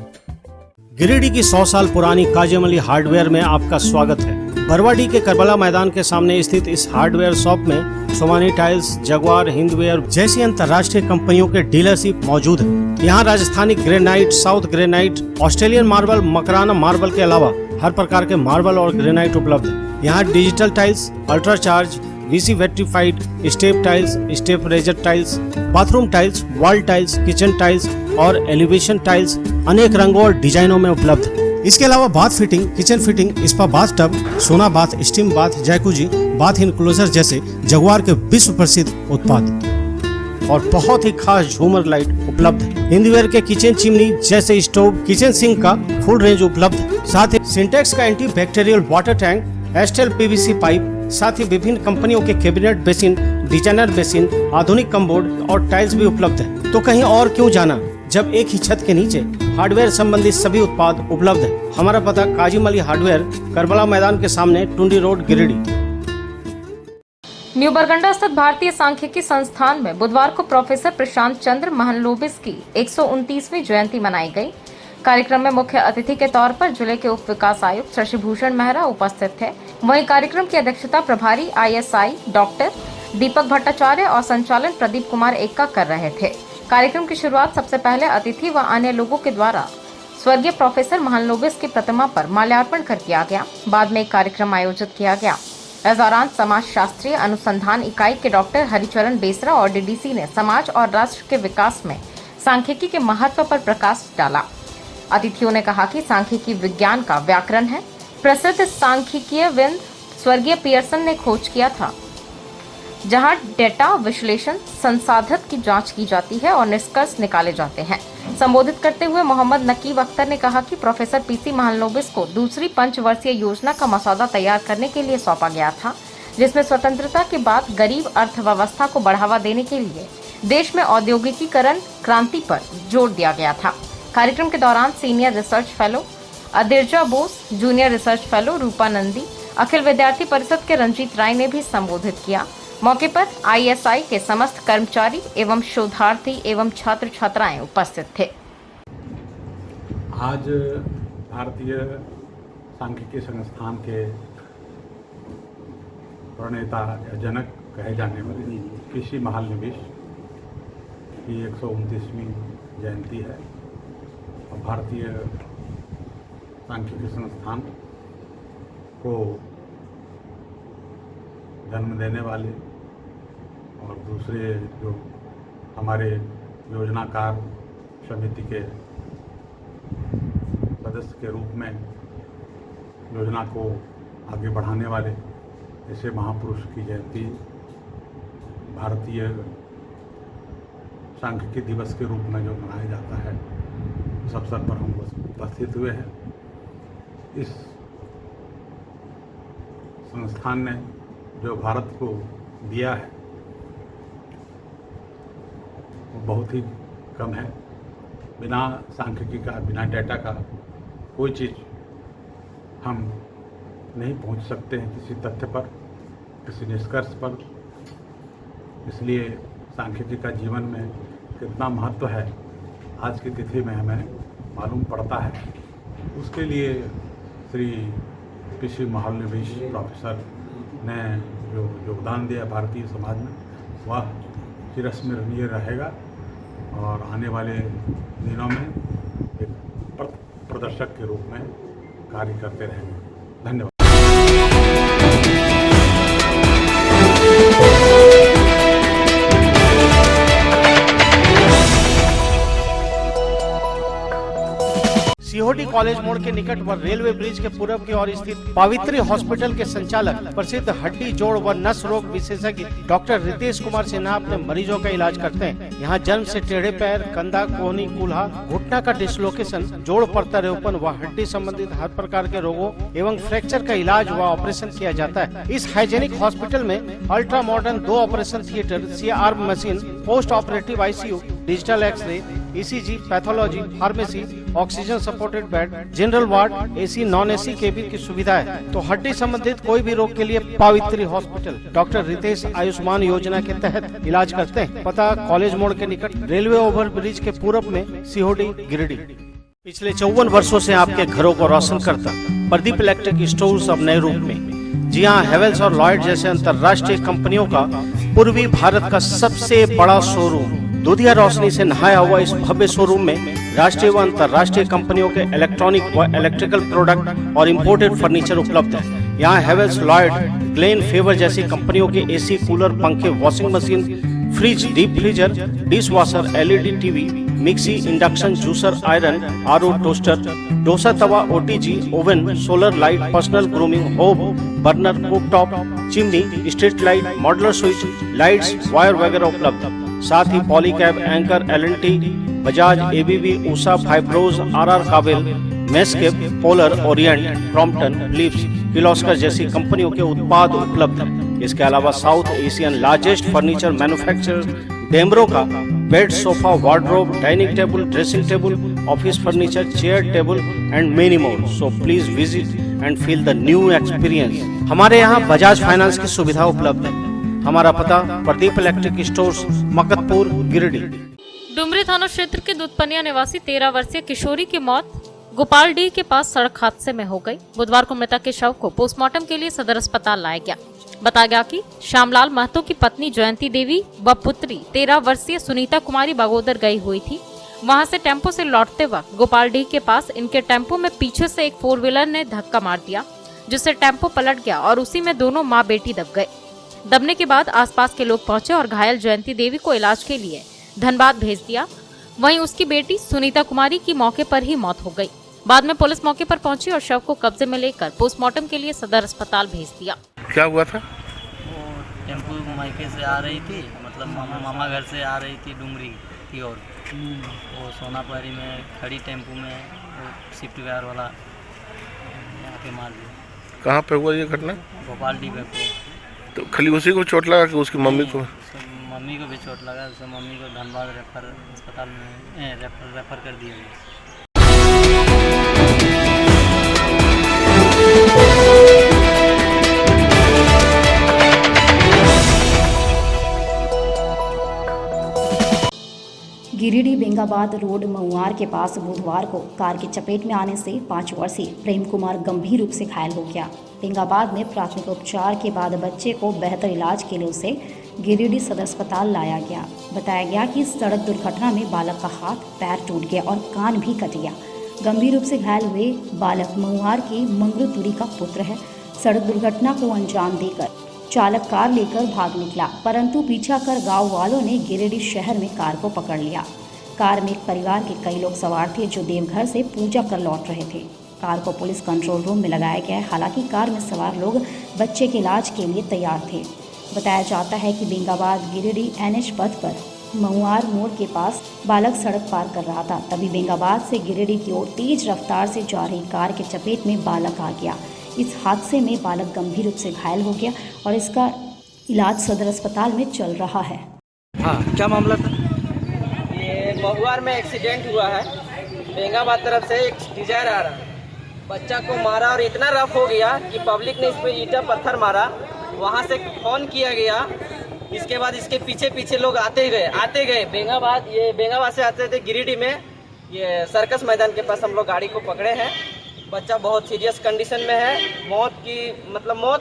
गिरिडीह की 100 साल पुरानी काजिम अली हार्डवेयर में आपका स्वागत है। बरवाडी के करबला मैदान के सामने स्थित इस हार्डवेयर शॉप में सोमानी टाइल्स, जगुआर, हिंदवेयर जैसी अंतर्राष्ट्रीय कंपनियों के डीलरशिप मौजूद है। यहाँ Rajasthani granite, south granite, Australian marble, Makrana marble के अलावा हर प्रकार के मार्बल और ग्रेनाइट उपलब्ध है। यहाँ digital tiles, ultra charge, VC vitrified, step tiles, step riser tiles, bathroom tiles, wall tiles, kitchen tiles और एलिवेशन टाइल्स अनेक रंगों और डिजाइनों में उपलब्ध है। इसके अलावा bath fitting, kitchen fitting, spa bath tub, sauna bath, steam bath, jacuzzi, bath enclosure जैसे जगुआर के विश्व प्रसिद्ध उत्पाद और बहुत ही खास झूमर लाइट उपलब्ध है। हिंदवेयर के किचन चिमनी जैसे स्टोव, किचन सिंक का फुल रेंज उपलब्ध है। साथ ही सिंटेक्स का anti bacterial water tank, Astral PVC pipe, साथ ही विभिन्न कंपनियों के कैबिनेट बेसिन, डिजाइनर बेसिन, आधुनिक कमबोर्ड और टाइल्स भी उपलब्ध है। तो कहीं और क्यों जाना, जब एक ही छत के नीचे हार्डवेयर संबंधित सभी उत्पाद उपलब्ध है। हमारा पता काजिम अली हार्डवेयर, करबला मैदान के सामने, टुंडी रोड, गिरिडीह। न्यू बरगंडा स्थित भारतीय सांख्यिकी संस्थान में बुधवार को प्रोफेसर प्रशांत चंद्र महलनोबिस की 129वीं जयंती मनाई गई। कार्यक्रम में मुख्य अतिथि के तौर पर जिले के उप विकास आयुक्त शशिभूषण मेहरा उपस्थित थे। वहीं कार्यक्रम की अध्यक्षता प्रभारी ISI डॉक्टर दीपक भट्टाचार्य और संचालन प्रदीप कुमार एक्का कर रहे थे। कार्यक्रम की शुरुआत सबसे पहले अतिथि व अन्य लोगों के द्वारा स्वर्गीय प्रोफेसर महलनोबिस की प्रतिमा पर माल्यार्पण कर किया गया। बाद में एक कार्यक्रम आयोजित किया गया। इस दौरान समाज शास्त्रीय अनुसंधान इकाई के डॉक्टर हरिचरण बेसरा और DDC ने समाज और राष्ट्र के विकास में सांख्यिकी के महत्व पर प्रकाश डाला। अतिथियों ने कहा कि सांख्यिकी विज्ञान का व्याकरण है। प्रसिद्ध सांख्यिकीयविद स्वर्गीय पियर्सन ने खोज किया था, जहां डेटा विश्लेषण संसाधन की जांच की जाती है और निष्कर्ष निकाले जाते हैं। संबोधित करते हुए मोहम्मद नकीब अख्तर ने कहा कि प्रोफेसर PC महलनोबिस को दूसरी पंचवर्षीय योजना का मसौदा तैयार करने के लिए सौंपा गया था, जिसमें स्वतंत्रता के बाद गरीब अर्थव्यवस्था को बढ़ावा देने के लिए देश में औद्योगिकीकरण क्रांति पर जोर दिया गया था। कार्यक्रम के दौरान senior research fellow अदिर्जा Bose, junior research fellow Rupa Nandi, Akhil Vidyarthi Parishad के रंजीत राय ने भी संबोधित किया। मौके पर ISI के समस्त कर्मचारी एवं शोधार्थी एवं छात्र छात्राएं उपस्थित थे। आज भारतीय सांख्यिकी संस्थान के प्रणेता या जनक कहे जाने वाले PC महलनोबिस की 129वीं जयंती है और भारतीय सांख्यिकी संस्थान को जन्म देने वाले और दूसरे जो हमारे योजनाकार समिति के सदस्य के रूप में योजना को आगे बढ़ाने वाले ऐसे महापुरुष की जयंती भारतीय सांख्यिकी दिवस के रूप में जो मनाया जाता है, इस अवसर पर हम उपस्थित हुए हैं। इस संस्थान ने जो भारत को दिया है वो बहुत ही कम है। बिना सांख्यिकी का, बिना डेटा का कोई चीज़ हम नहीं पहुंच सकते हैं किसी तथ्य पर, किसी निष्कर्ष पर। इसलिए सांख्यिकी का जीवन में कितना महत्व है आज की तिथि में हमें मालूम पड़ता है। उसके लिए श्री PC महलनोबिस प्रोफेसर ने जो योगदान दिया भारतीय समाज में, वह चिरस्मरणीय रहेगा और आने वाले दिनों में एक प्रदर्शक के रूप में कार्य करते रहेंगे। धन्यवाद। सीहोडी कॉलेज मोड़ के निकट व रेलवे ब्रिज के पूर्व की ओर स्थित पावित्री हॉस्पिटल के संचालक प्रसिद्ध हड्डी जोड़ व नस रोग विशेषज्ञ डॉक्टर रितेश कुमार सिन्हा अपने मरीजों का इलाज करते हैं। यहाँ जन्म से टेढ़े पैर, कंधा, कोहनी, कूल्हा, घुटना का डिसलोकेशन, जोड़ प्रत्यारोपण व हड्डी संबंधित हर प्रकार के रोगों एवं फ्रैक्चर का इलाज व ऑपरेशन किया जाता है। इस हाइजेनिक हॉस्पिटल में ultra modern 2 operation theatre, CR machine, post operative ICU, digital x ray, ECG, pathology, pharmacy, oxygen supported bed, general ward, AC, non AC cabin की सुविधा है। तो हड्डी संबंधित कोई भी रोग के लिए पावित्री हॉस्पिटल डॉक्टर रितेश आयुष्मान योजना के तहत इलाज करते हैं। पता कॉलेज मोड़ के निकट रेलवे ओवर ब्रिज के पूर्व में, सीहोडी, गिरिडीह। पिछले 54 वर्षों से आपके घरों को रोशन करता प्रदीप इलेक्ट्रिक स्टोर्स अब नए रूप में। जी हाँ, हेवेल्स और लॉयड जैसे अंतर्राष्ट्रीय कंपनियों का पूर्वी भारत का सबसे बड़ा शोरूम। दूधिया रोशनी से नहाया हुआ इस भव्य शोरूम में राष्ट्रीय व अंतर्राष्ट्रीय कंपनियों के इलेक्ट्रॉनिक व इलेक्ट्रिकल प्रोडक्ट और इंपोर्टेड फर्नीचर उपलब्ध है। यहाँ हेवेल्स, लॉयड, ग्लेन, फेवर जैसी कंपनियों के AC, कूलर, पंखे, washing machine, fridge, deep freezer, dish washer, LED TV, mixie, induction, juicer, iron, RO, toaster, dosa tawa, OTG, oven, solar light, personal grooming, hob, burner, cooktop, chimney, street light, modular switch, lights, wire वगैरह उपलब्ध। साथ ही Polycab, Anchor, LNT, Bajaj, ABB, Usha, Fybros, RR Kabel, मेस्केप, Polar, Orient, Crompton, Philips, Kirloskar जैसी कंपनियों के उत्पाद उपलब्ध हैं। इसके अलावा south Asian largest furniture manufacturer Damro का bed, sofa, wardrobe, dining table, dressing table, office furniture, chair, table and many more. So please visit and feel the new experience. हमारे यहाँ बजाज फाइनेंस की सुविधा उपलब्ध है। हमारा पता प्रदीप इलेक्ट्रिक स्टोर्स, मकतपुर, गिरिडीह। डुमरी थाना क्षेत्र के दूधपनिया निवासी 13 वर्षीय किशोरी की मौत गोपालडीह के पास सड़क हादसे में हो गई। बुधवार को मृतक के शव को पोस्टमार्टम के लिए सदर अस्पताल लाया गया। बताया गया कि श्यामलाल महतो की पत्नी जयंती देवी व पुत्री 13 वर्षीय सुनीता कुमारी बागोदर गई हुई थी। वहां से टेम्पो से लौटते वक्त गोपालडीह के पास इनके टेम्पो में पीछे से एक 4 व्हीलर ने धक्का मार दिया, जिससे टेम्पो पलट गया और उसी में दोनों माँ बेटी दब गए। दबने के बाद आसपास के लोग पहुंचे और घायल जयंती देवी को इलाज के लिए धनबाद भेज दिया। वहीं उसकी बेटी सुनीता कुमारी की मौके पर ही मौत हो गई। बाद में पुलिस मौके पर पहुंची और शव को कब्जे में लेकर पोस्टमार्टम के लिए सदर अस्पताल भेज दिया। क्या हुआ था? वो टेम्पो मायके से आ रही थी, मतलब मामा घर से आ रही थी डुमरी की ओर। वो सोनापरी में खड़ी टेम्पो में वो स्विफ्ट कार वाला यहाँ पे मार दिया। कहाँ पे हुआ ये घटना? गोपालडीह पे। तो खाली उसी को चोट लगा कि उसकी मम्मी को? मम्मी को भी चोट लगा, उससे मम्मी को धनबाद रेफर अस्पताल में रेफर कर दिया गया। गिरिडीह बेंगाबाद रोड महुआर के पास बुधवार को कार की चपेट में आने से 5 वर्षीय प्रेम कुमार गंभीर रूप से घायल हो गया। बेंगाबाद में प्राथमिक उपचार के बाद बच्चे को बेहतर इलाज के लिए उसे गिरिडीह सदर अस्पताल लाया गया। बताया गया कि इस सड़क दुर्घटना में बालक का हाथ पैर टूट गया और कान भी कट गया। गंभीर रूप से घायल हुए बालक महुआर की मंगरूतुरी का पुत्र है। सड़क दुर्घटना को अंजाम देकर चालक कार लेकर भाग निकला, परंतु पीछा कर गांव वालों ने गिरिडीह शहर में कार को पकड़ लिया। कार में एक परिवार के कई लोग सवार थे जो देवघर से पूजा कर लौट रहे थे। कार को पुलिस कंट्रोल रूम में लगाया गया है। हालांकि कार में सवार लोग बच्चे के इलाज के लिए तैयार थे। बताया जाता है कि बेंगाबाद गिरिडीह NH पथ पर महुआर मोड़ के पास बालक सड़क पार कर रहा था, तभी बेंगाबाद से गिरिडीह की ओर तेज रफ्तार से जा रही कार के चपेट में बालक आ गया। इस हादसे में बालक गंभीर रूप से घायल हो गया और इसका इलाज सदर अस्पताल में चल रहा है। हाँ, क्या मामला था? ये महुआर में एक्सीडेंट हुआ है। बेंगाबाद तरफ से एक डिजायर आ रहा है, बच्चा को मारा और इतना रफ हो गया कि पब्लिक ने इस पर ईंटा पत्थर मारा। वहाँ से फोन किया गया। इसके बाद इसके पीछे पीछे लोग आते गए बेंगाबाद से आते थे गिरिडीह में। ये सर्कस मैदान के पास हम लोग गाड़ी को पकड़े हैं। बच्चा बहुत सीरियस कंडीशन में है, मौत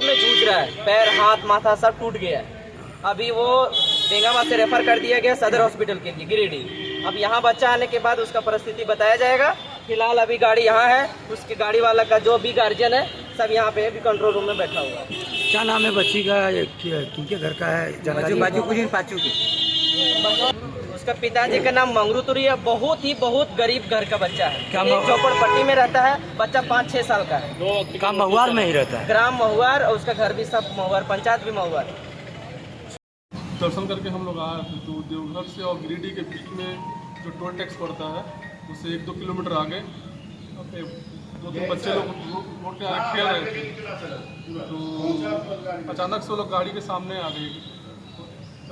में जूझ रहा है। पैर, हाथ, माथा सब टूट गया है। अभी वो बेंगाबाद से रेफर कर दिया गया सदर हॉस्पिटल के लिए गिरिडीह। अब यहाँ बच्चा आने के बाद उसका परिस्थिति बताया जाएगा। फिलहाल अभी गाड़ी यहाँ है, उसकी गाड़ी वाला का जो भी गार्जियन है सब यहाँ पे अभी कंट्रोल रूम में बैठा हुआ है। क्या नाम है बच्ची का, किनके घर का है? पाचू की। उसका पिताजी का नाम मंगरूतुरी है। बहुत गरीब घर का बच्चा है। एक झोपड़पट्टी में रहता है। बच्चा 5-6 साल का है। काम महुआर में ही रहता है। ग्राम महुआर, और उसका घर भी सब महुआर, पंचायत भी महुआर। दर्शन करके हम लोग आए थे, तो देवघर से और गिरिडीह के बीच में जो टोल टैक्स पड़ता है उससे 1-2 किलोमीटर आगे 2-3 बच्चे लोग रोड पे आके खेल रहे थे, तो अचानक से वो लोग गाड़ी के सामने आ गई।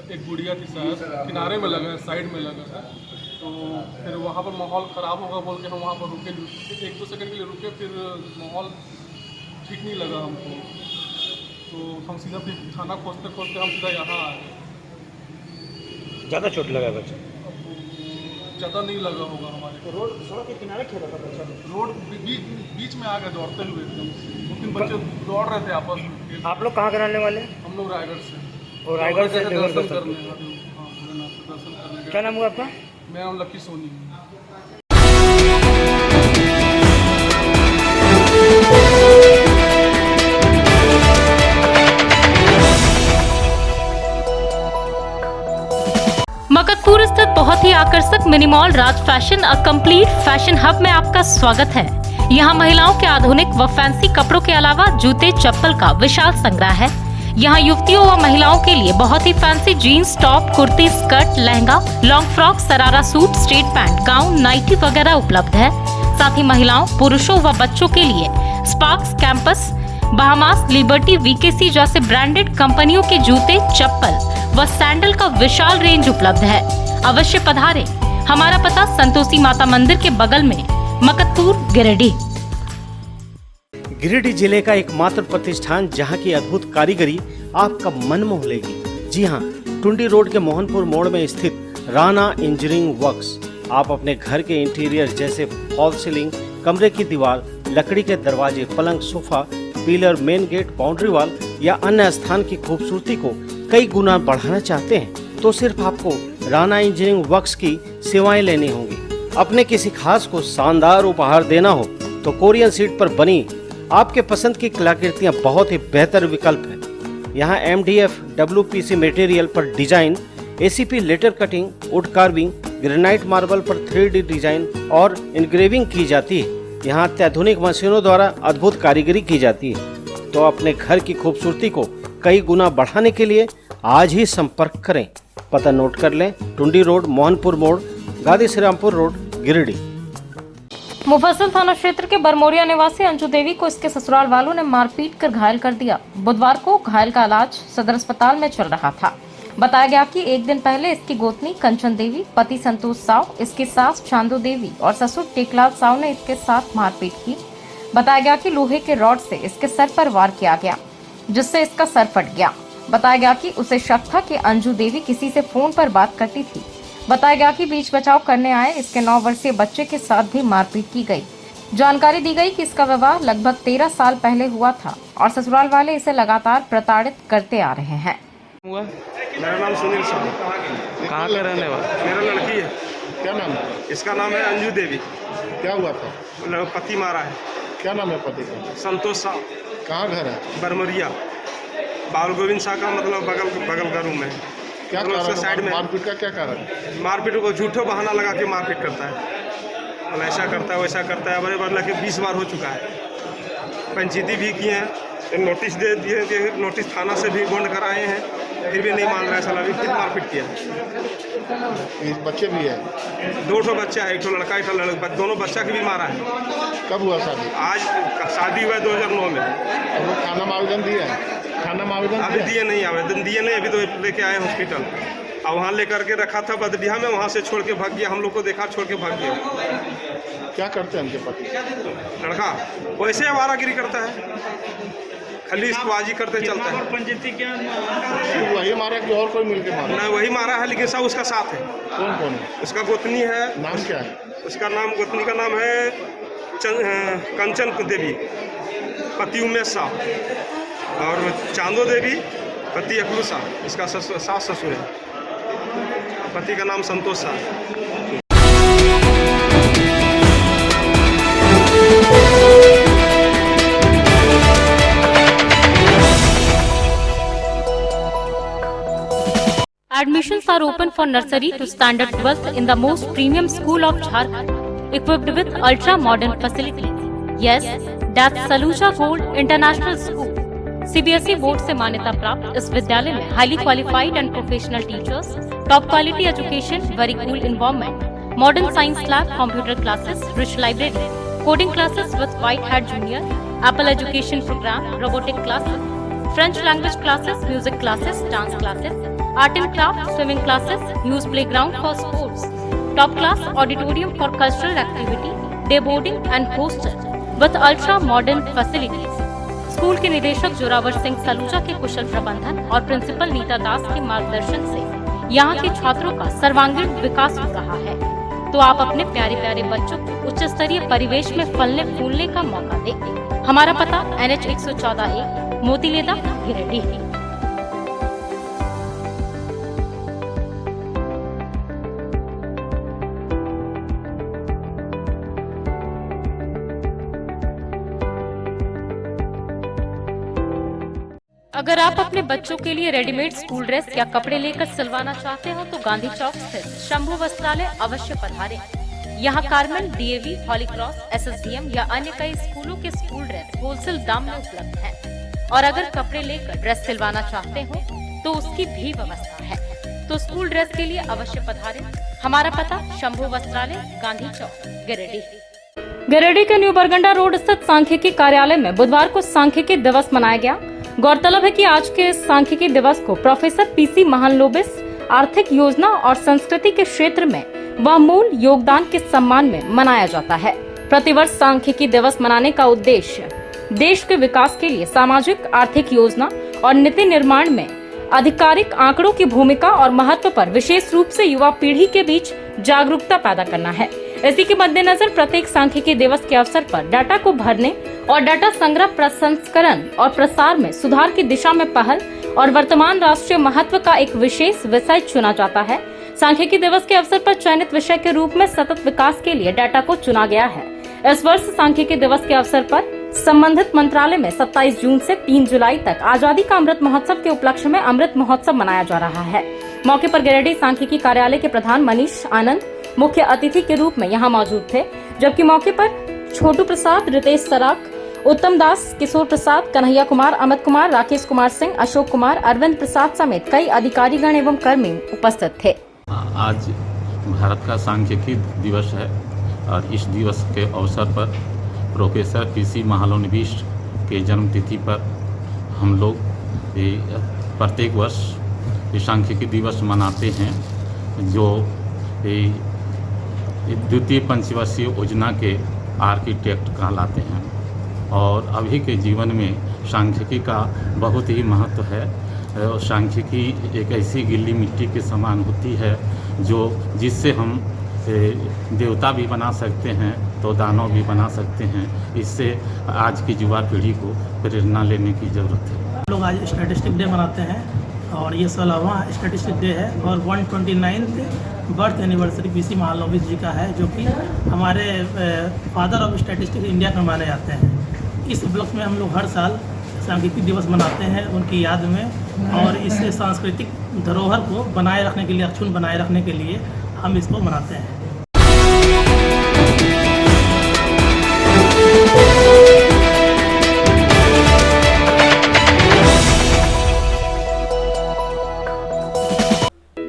एक गुड़िया थी शायद, किनारे में लगा, साइड में लगा था। तो फिर वहाँ पर माहौल ख़राब होगा बोल के हम वहाँ पर रुके, 1-2 सेकंड के लिए रुके। फिर माहौल ठीक नहीं लगा हमको, तो हम सीधा फिर थाना खोजते हम सीधा यहाँ आए। ज़्यादा चोट लगा बच्चा? ज़्यादा नहीं लगा होगा हमारे। तो रोड सड़क के किनारे खेला था बच्चा? रोड बीच में आ गए दौड़ते हुए एकदम। 2-3 बच्चे दौड़ रहे थे आपस में। आप लोग कहाँ के रहने वाले? हम लोग रायगढ़ से। और रायगढ़ से दर्शन करने। क्या नाम हुआ आपका? मेरा नाम लकी सोनी। मकतपुर स्थित बहुत ही आकर्षक mini mall Raj fashion a complete fashion hub में आपका स्वागत है। यहाँ महिलाओं के आधुनिक व फैंसी कपड़ों के अलावा जूते चप्पल का विशाल संग्रह है। यहाँ युवतियों व महिलाओं के लिए बहुत ही fancy jeans, top, kurti, skirt, lehenga, long frock, sharara suit, straight pant, gown, nightie वगैरह उपलब्ध है। साथ ही महिलाओं, पुरुषों व बच्चों के लिए स्पार्क्स, कैंपस, बहामास, लिबर्टी, वीकेसी जैसे ब्रांडेड कंपनियों के जूते, चप्पल व सैंडल का विशाल रेंज उपलब्ध है। अवश्य पधारें। हमारा पता संतोषी माता मंदिर के बगल में, मकतपुर, गिरिडीह। गिरिडीह जिले का एकमात्र प्रतिष्ठान जहां की अद्भुत कारीगरी आपका मन मोह लेगी। जी हाँ, टुंडी रोड के मोहनपुर मोड़ में स्थित राणा इंजीनियरिंग वर्क्स। आप अपने घर के इंटीरियर जैसे फॉल सीलिंग, कमरे की दीवार, लकड़ी के दरवाजे, पलंग, sofa, pillar, main gate, boundary wall या अन्य स्थान की खूबसूरती को कई गुना बढ़ाना चाहते हैं तो सिर्फ आपको राणा इंजीनियरिंग वर्क्स की सेवाएं लेनी होंगी। अपने किसी खास को शानदार उपहार देना हो तो कोरियन सीट पर बनी आपके पसंद की कलाकृतियां बहुत ही बेहतर विकल्प है। यहाँ MDF WPC मटेरियल पर design, ACP letter cutting, wood carving, granite marble पर 3D डिजाइन और इनग्रेविंग की जाती है। यहाँ अत्याधुनिक मशीनों द्वारा अद्भुत कारीगरी की जाती है। तो अपने घर की खूबसूरती को कई गुना बढ़ाने के लिए आज ही संपर्क करें। पता नोट कर लें, टुंडी रोड, मोहनपुर मोड़, गादी श्रीरामपुर रोड, गिरिडीह। मुफस्सिल थाना क्षेत्र के बरमोरिया निवासी अंजू देवी को इसके ससुराल वालों ने मारपीट कर घायल कर दिया। बुधवार को घायल का इलाज सदर अस्पताल में चल रहा था। बताया गया कि एक दिन पहले इसकी गोतनी कंचन देवी, पति संतोष साव, इसकी सास चांदो देवी और ससुर टेकलाल साव ने इसके साथ मारपीट की। बताया गया कि लोहे के रॉड से इसके सर पर वार किया गया, जिससे इसका सर फट गया। बताया गया कि उसे शक था कि अंजू देवी किसी से फोन पर बात करती थी। बताया गया कि बीच बचाव करने आए इसके 9 वर्षीय बच्चे के साथ भी मारपीट की गई। जानकारी दी गई कि इसका विवाह लगभग 13 साल पहले हुआ था और ससुराल वाले इसे लगातार प्रताड़ित करते आ रहे हैं। मेरा नाम सुनील साहू। कहाँ का रहने वाला? मेरा लड़की है। क्या नाम है? इसका नाम है अंजू देवी। क्या हुआ था? पति मारा है। क्या नाम है पति का? संतोष साव। कहाँ घर है? बरमरिया। बाबुल गोविंद शाह का मतलब बगल का रूम है। क्या साइड में मारपीट का क्या कारण? मारपीट को झूठो बहाना लगा के मारपीट करता है। और ऐसा करता है, वैसा करता है। बड़े बदला के 20 बार हो चुका है। पंचायती भी किए हैं, नोटिस दे दिए, नोटिस थाना से भी बॉन्ड कराए हैं, फिर भी नहीं मान रहा है साला। भी फिर मारपीट किया। बच्चे भी है? 2 बच्चा है, एक लड़का एक लड़का, दोनों बच्चा की भी मारा है। कब हुआ शादी? आज शादी हुआ है 2009 में। अब लोग थाना में आवेदन दिया है? थाना में आवेदन अभी दिए नहीं, आवेदन दिए नहीं, अभी तो लेके आए हॉस्पिटल। और वहाँ लेकर के रखा था बदबिहा में, वहाँ से छोड़ के भाग गया। हम लोग को देखा, छोड़ के भाग गया। क्या करते हैं उनके पति? लड़का वैसे आवारागिरी करता है, खाली इसबाजी करते चलता है। तो वही मारा कि और कोई मिलके मारा? नहीं, वही मारा है, लेकिन सब उसका साथ है। कौन कौन है? उसका गोतनी है। नाम क्या है उसका? नाम गोतनी का नाम है कंचन देवी, पति उमेश साह, और चांदो देवी, पति अकलू साह। इसका सास ससुर है। पति का नाम संतोष Sah. Admissions are open for nursery to standard 12th in the most premium school of Jharkhand, equipped with ultra modern facilities. Yes, that's Saluja Gold International School. CBSE board से मान्यता प्राप्त इस विद्यालय में highly qualified and professional teachers, top quality education, very cool environment, modern science lab, computer classes, rich library, coding classes with White Hat Junior, Apple education programme, robotic classes, French language classes, music classes, dance classes, art and craft, swimming classes, news playground for sports, top class auditorium for cultural activity, day boarding and hostel with ultra modern facilities. School के निदेशक जोरावर सिंह सलूजा के कुशल प्रबंधन और principal Nita दास के मार्गदर्शन से यहाँ के छात्रों का सर्वांगीण विकास हो रहा है। तो आप अपने प्यारे प्यारे बच्चों को उच्च स्तरीय परिवेश में फलने फूलने का मौका दें। हमारा पता NH 114A, मोतीलेदा, गिरिडीह। अगर आप अपने बच्चों के लिए रेडीमेड स्कूल ड्रेस या कपड़े लेकर सिलवाना चाहते हो तो गांधी चौक स्थित शंभू वस्त्रालय अवश्य पधारें। यहाँ कार्मेल, DAV, हॉली क्रॉस, SSDM या अन्य कई स्कूलों के स्कूल ड्रेस होलसेल दाम में उपलब्ध हैं। और अगर कपड़े लेकर ड्रेस सिलवाना चाहते हो तो उसकी भी व्यवस्था है। तो स्कूल ड्रेस के लिए अवश्य पधारें। हमारा पता शंभू वस्त्रालय, गांधी चौक, गिरिडीह। गिरिडीह के न्यू बरगंडा रोड स्थित सांख्यिकी कार्यालय में बुधवार को सांख्यिकी दिवस मनाया गया। गौरतलब है कि आज के सांख्यिकी दिवस को प्रोफेसर PC महालनोबिस आर्थिक योजना और संस्कृति के क्षेत्र में बहुमूल्य योगदान के सम्मान में मनाया जाता है। प्रतिवर्ष सांख्यिकी दिवस मनाने का उद्देश्य देश के विकास के लिए सामाजिक आर्थिक योजना और नीति निर्माण में आधिकारिक आंकड़ों की भूमिका और महत्व पर विशेष रूप से युवा पीढ़ी के बीच जागरूकता पैदा करना है। इसी के मद्देनजर प्रत्येक सांख्यिकी दिवस के अवसर पर डाटा को भरने और डाटा संग्रह, प्रसंस्करण और प्रसार में सुधार की दिशा में पहल और वर्तमान राष्ट्रीय महत्व का एक विशेष विषय चुना जाता है। सांख्यिकी दिवस के अवसर पर चयनित विषय के रूप में सतत विकास के लिए डाटा को चुना गया है। इस वर्ष सांख्यिकी दिवस के अवसर पर संबंधित मंत्रालय में 27 जून से 3 जुलाई तक आजादी का अमृत महोत्सव के उपलक्ष्य में अमृत महोत्सव मनाया जा रहा है। मौके पर गिरिडीह सांख्यिकी कार्यालय के प्रधान मनीष आनंद मुख्य अतिथि के रूप में यहाँ मौजूद थे, जबकि मौके पर छोटू प्रसाद, रितेश सराक, उत्तम दास, किशोर प्रसाद, कन्हैया कुमार, अमित कुमार, राकेश कुमार सिंह, अशोक कुमार, अरविंद प्रसाद समेत कई अधिकारीगण एवं कर्मी उपस्थित थे। आज भारत का सांख्यिकी दिवस है और इस दिवस के अवसर पर प्रोफेसर पीसी महालनोबिस के जन्मतिथि पर हम लोग प्रत्येक वर्ष सांख्यिकी दिवस मनाते हैं, जो द्वितीय पंचवर्षीय योजना के आर्किटेक्ट कहलाते हैं। और अभी के जीवन में सांख्यिकी का बहुत ही महत्व है। सांख्यिकी एक ऐसी गीली मिट्टी के समान होती है जिससे हम देवता भी बना सकते हैं तो दानव भी बना सकते हैं। इससे आज की युवा पीढ़ी को प्रेरणा लेने की ज़रूरत है। लोग आज स्टैटिस्टिक डे मनाते हैं और ये 16वां स्टैटिस्टिक डे है और 129th birth anniversary P C Mahalanobis ji का है, जो कि हमारे फादर ऑफ स्टैटिस्टिक्स इंडिया में माने जाते हैं। इस उपलक्ष्य में हम लोग हर साल सांख्यिकी दिवस मनाते हैं उनकी याद में, और इससे सांस्कृतिक धरोहर को बनाए रखने के लिए, अक्षुण्ण बनाए रखने के लिए हम इसको मनाते हैं।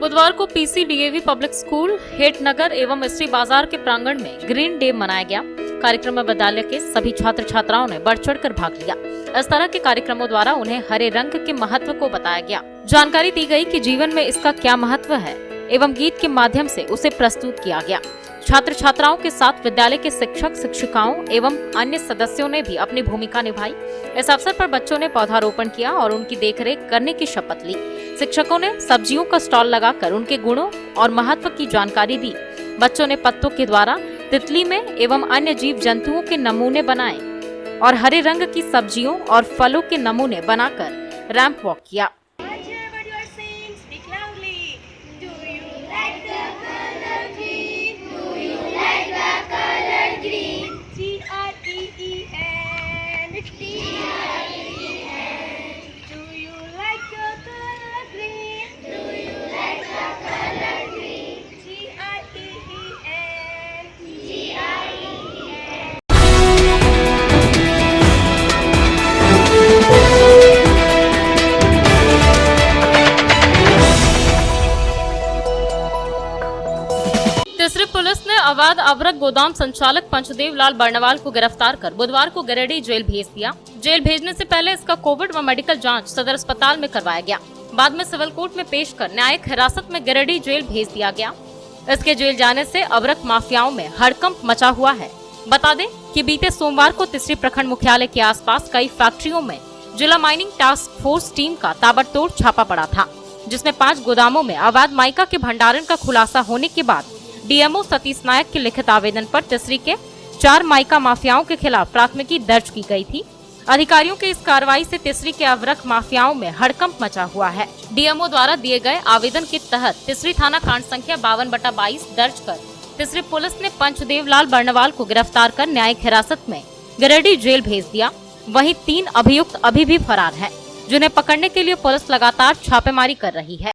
बुधवार को पीसीडीएवी पब्लिक स्कूल हेटनगर एवं श्री बाजार के प्रांगण में ग्रीन डे मनाया गया। कार्यक्रम में विद्यालय के सभी छात्र छात्राओं ने बढ़ चढ़कर भाग लिया। इस तरह के कार्यक्रमों द्वारा उन्हें हरे रंग के महत्व को बताया गया। जानकारी दी गई कि जीवन में इसका क्या महत्व है एवं गीत के माध्यम से उसे प्रस्तुत किया गया। छात्र छात्राओं के साथ विद्यालय के शिक्षक शिक्षिकाओं एवं अन्य सदस्यों ने भी अपनी भूमिका निभाई। इस अवसर पर बच्चों ने पौधारोपण किया और उनकी देखरेख करने की शपथ ली। शिक्षकों ने सब्जियों का स्टॉल लगाकर उनके गुणों और महत्व की जानकारी दी। बच्चों ने पत्तों के द्वारा तितली में एवं अन्य जीव जंतुओं के नमूने बनाए और हरे रंग की सब्जियों और फलों के नमूने बनाकर रैंप वॉक किया। तीसरी पुलिस ने अवैध अवरक गोदाम संचालक पंचदेव लाल बर्णवाल को गिरफ्तार कर बुधवार को गिरिडीह जेल भेज दिया। जेल भेजने से पहले इसका कोविड व मेडिकल जांच सदर अस्पताल में करवाया गया। बाद में सिविल कोर्ट में पेश कर न्यायिक हिरासत में गिरिडीह जेल भेज दिया गया। इसके जेल जाने से अवरक माफियाओं में हड़कंप मचा हुआ है। बता दें कि बीते सोमवार को तीसरी प्रखंड मुख्यालय के आसपास कई फैक्ट्रियों में जिला माइनिंग टास्क फोर्स टीम का ताबड़तोड़ छापा पड़ा था, जिसमें 5 गोदामों में अवैध माइका के भंडारण का खुलासा होने के बाद डीएमओ सतीश नायक के लिखित आवेदन पर तीसरी के 4 माइका माफियाओं के खिलाफ प्राथमिकी दर्ज की गई थी। अधिकारियों की इस कार्रवाई से तीसरी के अवरक माफियाओं में हड़कंप मचा हुआ है। डीएमओ द्वारा दिए गए आवेदन के तहत तीसरी थाना कांड संख्या 52/22 दर्ज कर तीसरी पुलिस ने पंचदेव लाल बर्णवाल को गिरफ्तार कर न्यायिक हिरासत में गिरिडीह जेल भेज दिया। वहीं 3 अभियुक्त अभी भी फरार हैं, जिन्हें पकड़ने के लिए पुलिस लगातार छापेमारी कर रही है।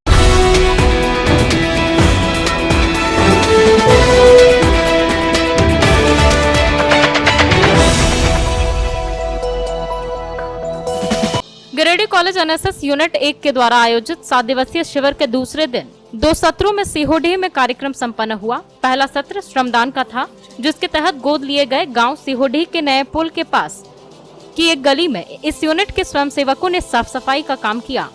गिरिडीह कॉलेज एनएसएस यूनिट 1 के द्वारा आयोजित 7 दिवसीय शिविर के दूसरे दिन 2 सत्रों में सीहोडीह में कार्यक्रम संपन्न हुआ। पहला सत्र श्रमदान का था, जिसके तहत गोद लिए गए गांव सीहोडीह के नए पुल के पास की एक गली में इस यूनिट के स्वयंसेवकों ने साफ सफाई का काम किया।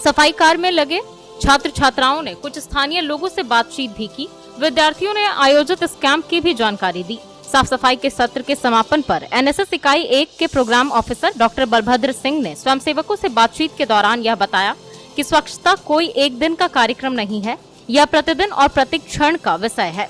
सफाई कार्य में लगे छात्र छात्राओं ने कुछ स्थानीय लोगों से बातचीत भी की। विद्यार्थियों ने आयोजित इस कैंप की भी जानकारी दी। साफ सफाई के सत्र के समापन पर एनएसएस इकाई 1 के programme officer doctor Balbhadra Singh ने स्वयंसेवकों से बातचीत के दौरान यह बताया कि स्वच्छता कोई एक दिन का कार्यक्रम नहीं है, यह प्रतिदिन और प्रति क्षण का विषय है।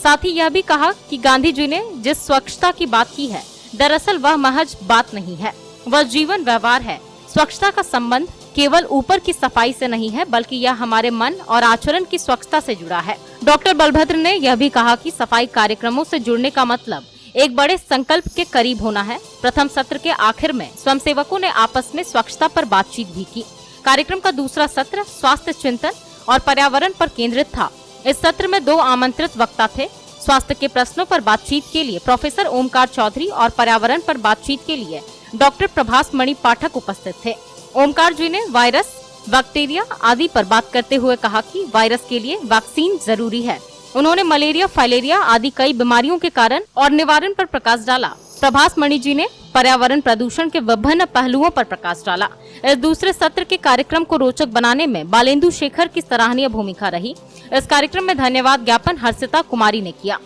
साथ ही यह भी कहा कि गांधी जी ने जिस स्वच्छता की बात की है, दरअसल वह महज बात नहीं है, वह जीवन व्यवहार है। स्वच्छता का संबंध केवल ऊपर की सफाई से नहीं है, बल्कि यह हमारे मन और आचरण की स्वच्छता से जुड़ा है। डॉक्टर बलभद्र ने यह भी कहा कि सफाई कार्यक्रमों से जुड़ने का मतलब एक बड़े संकल्प के करीब होना है। प्रथम सत्र के आखिर में स्वयंसेवकों ने आपस में स्वच्छता पर बातचीत भी की। कार्यक्रम का दूसरा सत्र स्वास्थ्य चिंतन और पर्यावरण पर केंद्रित था। इस सत्र में 2 आमंत्रित वक्ता थे। स्वास्थ्य के प्रश्नों पर बातचीत के लिए प्रोफेसर ओमकार चौधरी और पर्यावरण पर बातचीत के लिए डॉक्टर प्रभास मणि पाठक उपस्थित थे। ओमकार जी ने वायरस, बैक्टीरिया आदि पर बात करते हुए कहा कि वायरस के लिए वैक्सीन जरूरी है। उन्होंने मलेरिया, फाइलेरिया आदि कई बीमारियों के कारण और निवारण पर प्रकाश डाला। प्रभास मणि जी ने पर्यावरण प्रदूषण के विभिन्न पहलुओं पर प्रकाश डाला। इस दूसरे सत्र के कार्यक्रम को रोचक बनाने में बालेंदु शेखर की सराहनीय भूमिका रही। इस कार्यक्रम में धन्यवाद ज्ञापन हर्षिता कुमारी ने किया।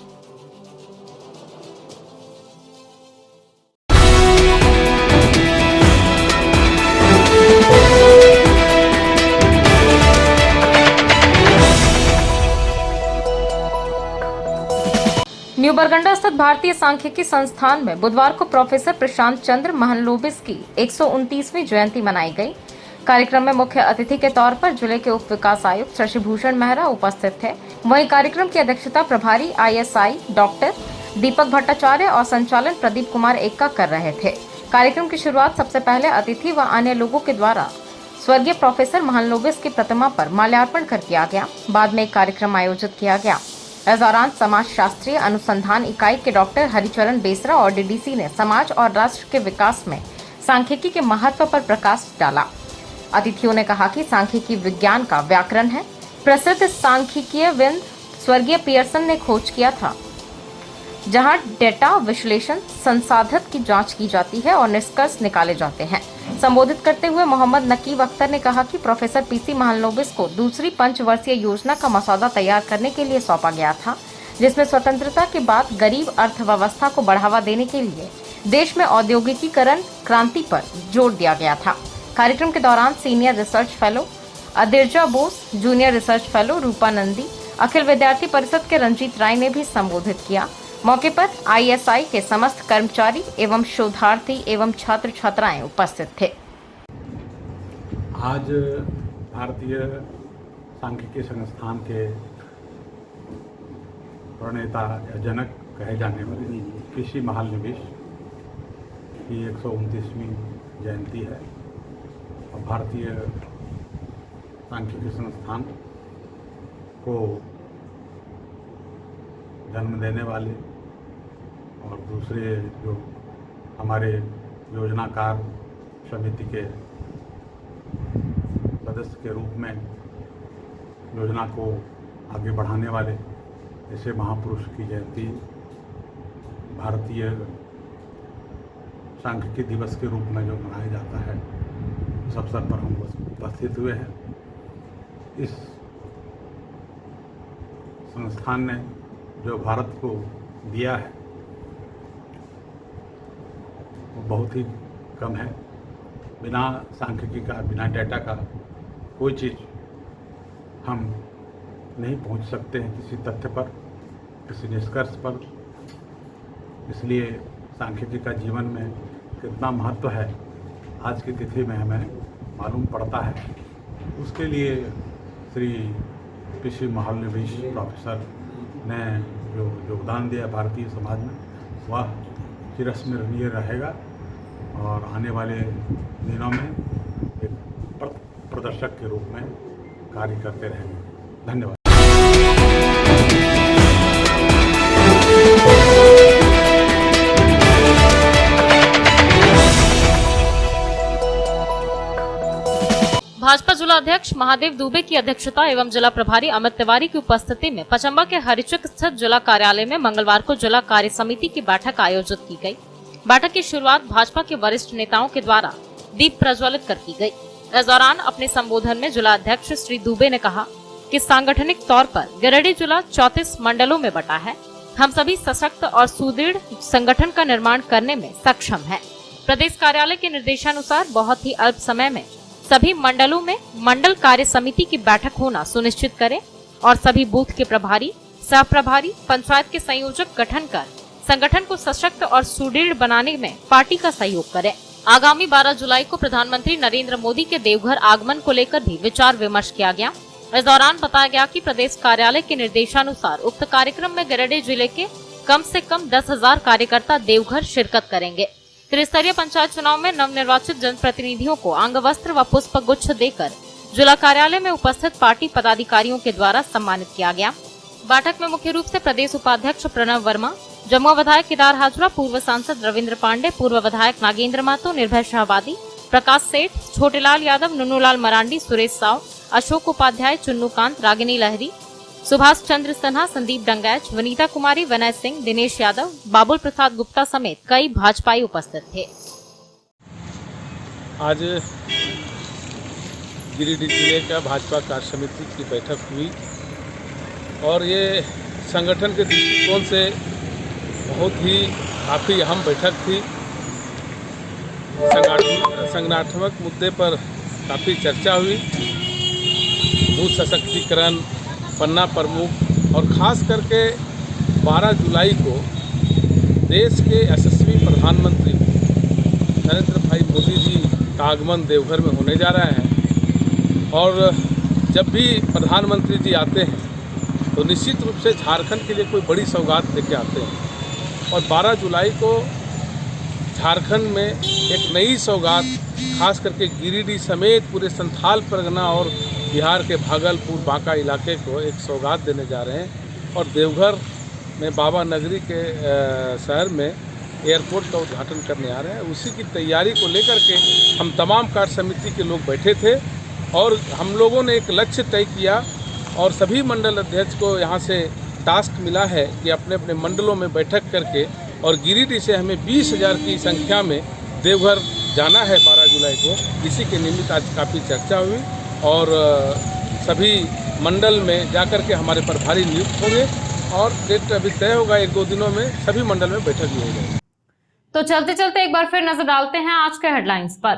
न्यू बरगंडा स्थित भारतीय सांख्यिकी संस्थान में बुधवार को प्रोफेसर प्रशांत चंद्र महलनोबिस की 129वीं जयंती मनाई गई। कार्यक्रम में मुख्य अतिथि के तौर पर जिले के उप विकास आयुक्त शशिभूषण मेहरा उपस्थित थे। वहीं कार्यक्रम की अध्यक्षता प्रभारी ISI डॉक्टर दीपक भट्टाचार्य और संचालन प्रदीप कुमार एक्का कर रहे थे। कार्यक्रम की शुरुआत सबसे पहले अतिथि व अन्य लोगों के द्वारा स्वर्गीय प्रोफेसर महलनोबिस की प्रतिमा पर माल्यार्पण कर किया गया। बाद में एक कार्यक्रम आयोजित किया गया। इस दौरान समाज शास्त्रीय अनुसंधान इकाई के डॉक्टर हरिचरण बेसरा और DDC ने समाज और राष्ट्र के विकास में सांख्यिकी के महत्व पर प्रकाश डाला। अतिथियों ने कहा कि सांख्यिकी विज्ञान का व्याकरण है। प्रसिद्ध सांख्यिकीयविद स्वर्गीय पियर्सन ने खोज किया था, जहां डेटा विश्लेषण संसाधित की जांच की जाती है और निष्कर्ष निकाले जाते हैं। संबोधित करते हुए मोहम्मद नकीब अख्तर ने कहा कि प्रोफेसर PC महलनोबिस को दूसरी पंचवर्षीय योजना का मसौदा तैयार करने के लिए सौंपा गया था, जिसमें स्वतंत्रता के बाद गरीब अर्थव्यवस्था को बढ़ावा देने के लिए देश में औद्योगिकीकरण क्रांति पर जोर दिया गया था। कार्यक्रम के दौरान senior research fellow अदिर्जा Bose, junior research fellow Rupa Nandi, Akhil Vidyarthi Parishad के रंजीत राय ने भी संबोधित किया। मौके पर ISI के समस्त कर्मचारी एवं शोधार्थी एवं छात्र छात्राएं उपस्थित थे। आज भारतीय सांख्यिकी संस्थान के प्रणेता या जनक कहे जाने वाले PC महलनोबिस की 129वीं जयंती है और भारतीय सांख्यिकी संस्थान को जन्म देने वाले और दूसरे जो हमारे योजनाकार समिति के सदस्य के रूप में योजना को आगे बढ़ाने वाले ऐसे महापुरुष की जयंती भारतीय सांख्यिकी दिवस के रूप में जो मनाया जाता है, इस अवसर पर हम उपस्थित हुए हैं। इस संस्थान ने जो भारत को दिया है वो बहुत ही कम है। बिना सांख्यिकी का, बिना डेटा का कोई चीज़ हम नहीं पहुंच सकते हैं किसी तथ्य पर, किसी निष्कर्ष पर। इसलिए सांख्यिकी का जीवन में कितना महत्व है आज की तिथि में हमें मालूम पड़ता है। उसके लिए श्री PC महलनोबिस प्रोफेसर ने जो योगदान दिया भारतीय समाज में, वह चिरस्मरणीय रहेगा और आने वाले दिनों में एक प्रदर्शक के रूप में कार्य करते रहेंगे। धन्यवाद। भाजपा जिला अध्यक्ष महादेव दुबे की अध्यक्षता एवं जिला प्रभारी अमित तिवारी की उपस्थिति में पचम्बा के हरिचक स्थित जिला कार्यालय में मंगलवार को जिला कार्य समिति की बैठक आयोजित की गई। बैठक की शुरुआत भाजपा के वरिष्ठ नेताओं के द्वारा दीप प्रज्वलित कर की गई। इस दौरान अपने संबोधन में जिला अध्यक्ष श्री दुबे ने कहा कि सांगठनिक तौर पर गिरिडीह जिला 34 मंडलों में बटा है। हम सभी सशक्त और सुदृढ़ संगठन का निर्माण करने में सक्षम है। प्रदेश कार्यालय के निर्देशानुसार बहुत ही अल्प समय में सभी मंडलों में मंडल कार्य समिति की बैठक होना सुनिश्चित करें और सभी बूथ के प्रभारी, सह प्रभारी, पंचायत के संयोजक गठन कर संगठन को सशक्त और सुदृढ़ बनाने में पार्टी का सहयोग करें। आगामी 12 जुलाई को प्रधानमंत्री नरेंद्र मोदी के देवघर आगमन को लेकर भी विचार विमर्श किया गया। इस दौरान बताया गया कि प्रदेश कार्यालय के निर्देशानुसार उक्त कार्यक्रम में गिरिडीह जिले के कम से कम 10,000 कार्यकर्ता देवघर शिरकत करेंगे। त्रिस्तरीय पंचायत चुनाव में नवनिर्वाचित जनप्रतिनिधियों को अंग वस्त्र व पुष्प गुच्छ देकर जिला कार्यालय में उपस्थित पार्टी पदाधिकारियों के द्वारा सम्मानित किया गया। बैठक में मुख्य रूप से प्रदेश उपाध्यक्ष प्रणव वर्मा, जमुआ विधायक केदार हाजरा, पूर्व सांसद रविंद्र पांडे, पूर्व विधायक नागेंद्र महतो, निर्भय शाहवादी, प्रकाश सेठ, छोटेलाल यादव, नुनूलाल मरांडी, सुरेश साव, अशोक उपाध्याय, चुन्नूकांत, रागिनी लहरी, सुभाष चंद्र सिन्हा, संदीप डंगैच, वनीता कुमारी, विनय सिंह, दिनेश यादव, बाबुल प्रसाद गुप्ता समेत कई भाजपाई उपस्थित थे। आज गिरिडीह जिले का भाजपा कार्य समिति की बैठक हुई और ये संगठन के दृष्टिकोण से बहुत ही काफ़ी अहम बैठक थी। संगठनात्मक मुद्दे पर काफ़ी चर्चा हुई। बूथ सशक्तिकरण, पन्ना प्रमुख और ख़ास करके 12 जुलाई को देश के यशस्वी प्रधानमंत्री नरेंद्र भाई मोदी जी का आगमन देवघर में होने जा रहा है और जब भी प्रधानमंत्री जी आते हैं तो निश्चित रूप से झारखंड के लिए कोई बड़ी सौगात लेके आते हैं और 12 जुलाई को झारखंड में एक नई सौगात खास करके गिरिडीह समेत पूरे संथाल परगना और बिहार के भागलपुर, बांका इलाके को एक सौगात देने जा रहे हैं और देवघर में बाबा नगरी के शहर में एयरपोर्ट का उद्घाटन करने आ रहे हैं। उसी की तैयारी को लेकर के हम तमाम कार्य समिति के लोग बैठे थे और हम लोगों ने एक लक्ष्य तय किया और सभी मंडल अध्यक्ष को यहाँ से टास्क मिला है कि अपने अपने मंडलों में बैठक करके और गिरिडीह से हमें 20,000 की संख्या में देवघर जाना है 12 जुलाई को। इसी के निमित्त आज काफ़ी चर्चा हुई और सभी मंडल में जाकर के हमारे प्रभारी नियुक्त होंगे और डेट अभी तय होगा, 1-2 दिनों में सभी मंडल में बैठक भी हो जाएगी। तो चलते चलते एक बार फिर नजर डालते हैं आज के हेडलाइंस पर।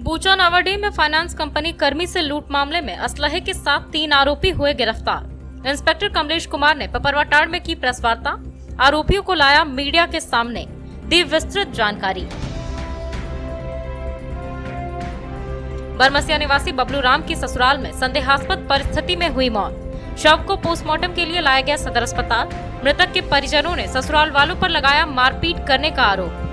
बूचा नावाडीह में फाइनेंस कंपनी कर्मी से लूट मामले में असलहे के साथ 3 आरोपी हुए गिरफ्तार। इंस्पेक्टर कमलेश कुमार ने पपरवाटाड़ में की प्रेस वार्ता, आरोपियों को लाया मीडिया के सामने, दी विस्तृत जानकारी। बरमसिया निवासी बबलू राम की ससुराल में संदेहास्पद परिस्थिति में हुई मौत। शव को पोस्टमार्टम के लिए लाया गया सदर अस्पताल। मृतक के परिजनों ने ससुराल वालों पर लगाया मारपीट करने का आरोप।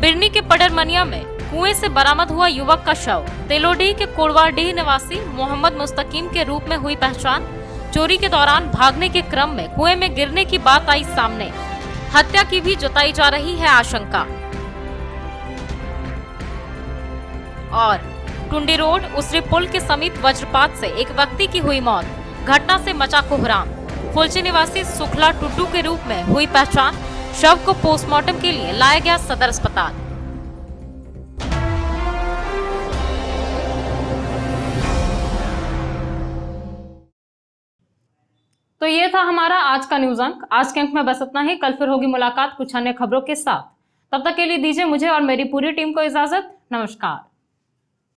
बिरनी के पडरमनिया में कुएं से बरामद हुआ युवक का शव। तेलोडीह के कोड़वाडीह निवासी मोहम्मद मुस्तकीम के रूप में हुई पहचान। चोरी के दौरान भागने के क्रम में कुएं में गिरने की बात आई सामने। हत्या की भी जताई जा रही है आशंका। और टुंडी रोड उसरी पुल के समीप वज्रपात से एक व्यक्ति की हुई मौत। घटना से मचा कोहराम। फुलची निवासी सुखला टुड्डू के रूप में हुई पहचान। शव को पोस्टमार्टम के लिए लाया गया सदर अस्पताल। तो ये था हमारा आज का न्यूज अंक। आज के अंक में बस इतना ही। कल फिर होगी मुलाकात कुछ अन्य खबरों के साथ। तब तक के लिए दीजिए मुझे और मेरी पूरी टीम को इजाजत। नमस्कार।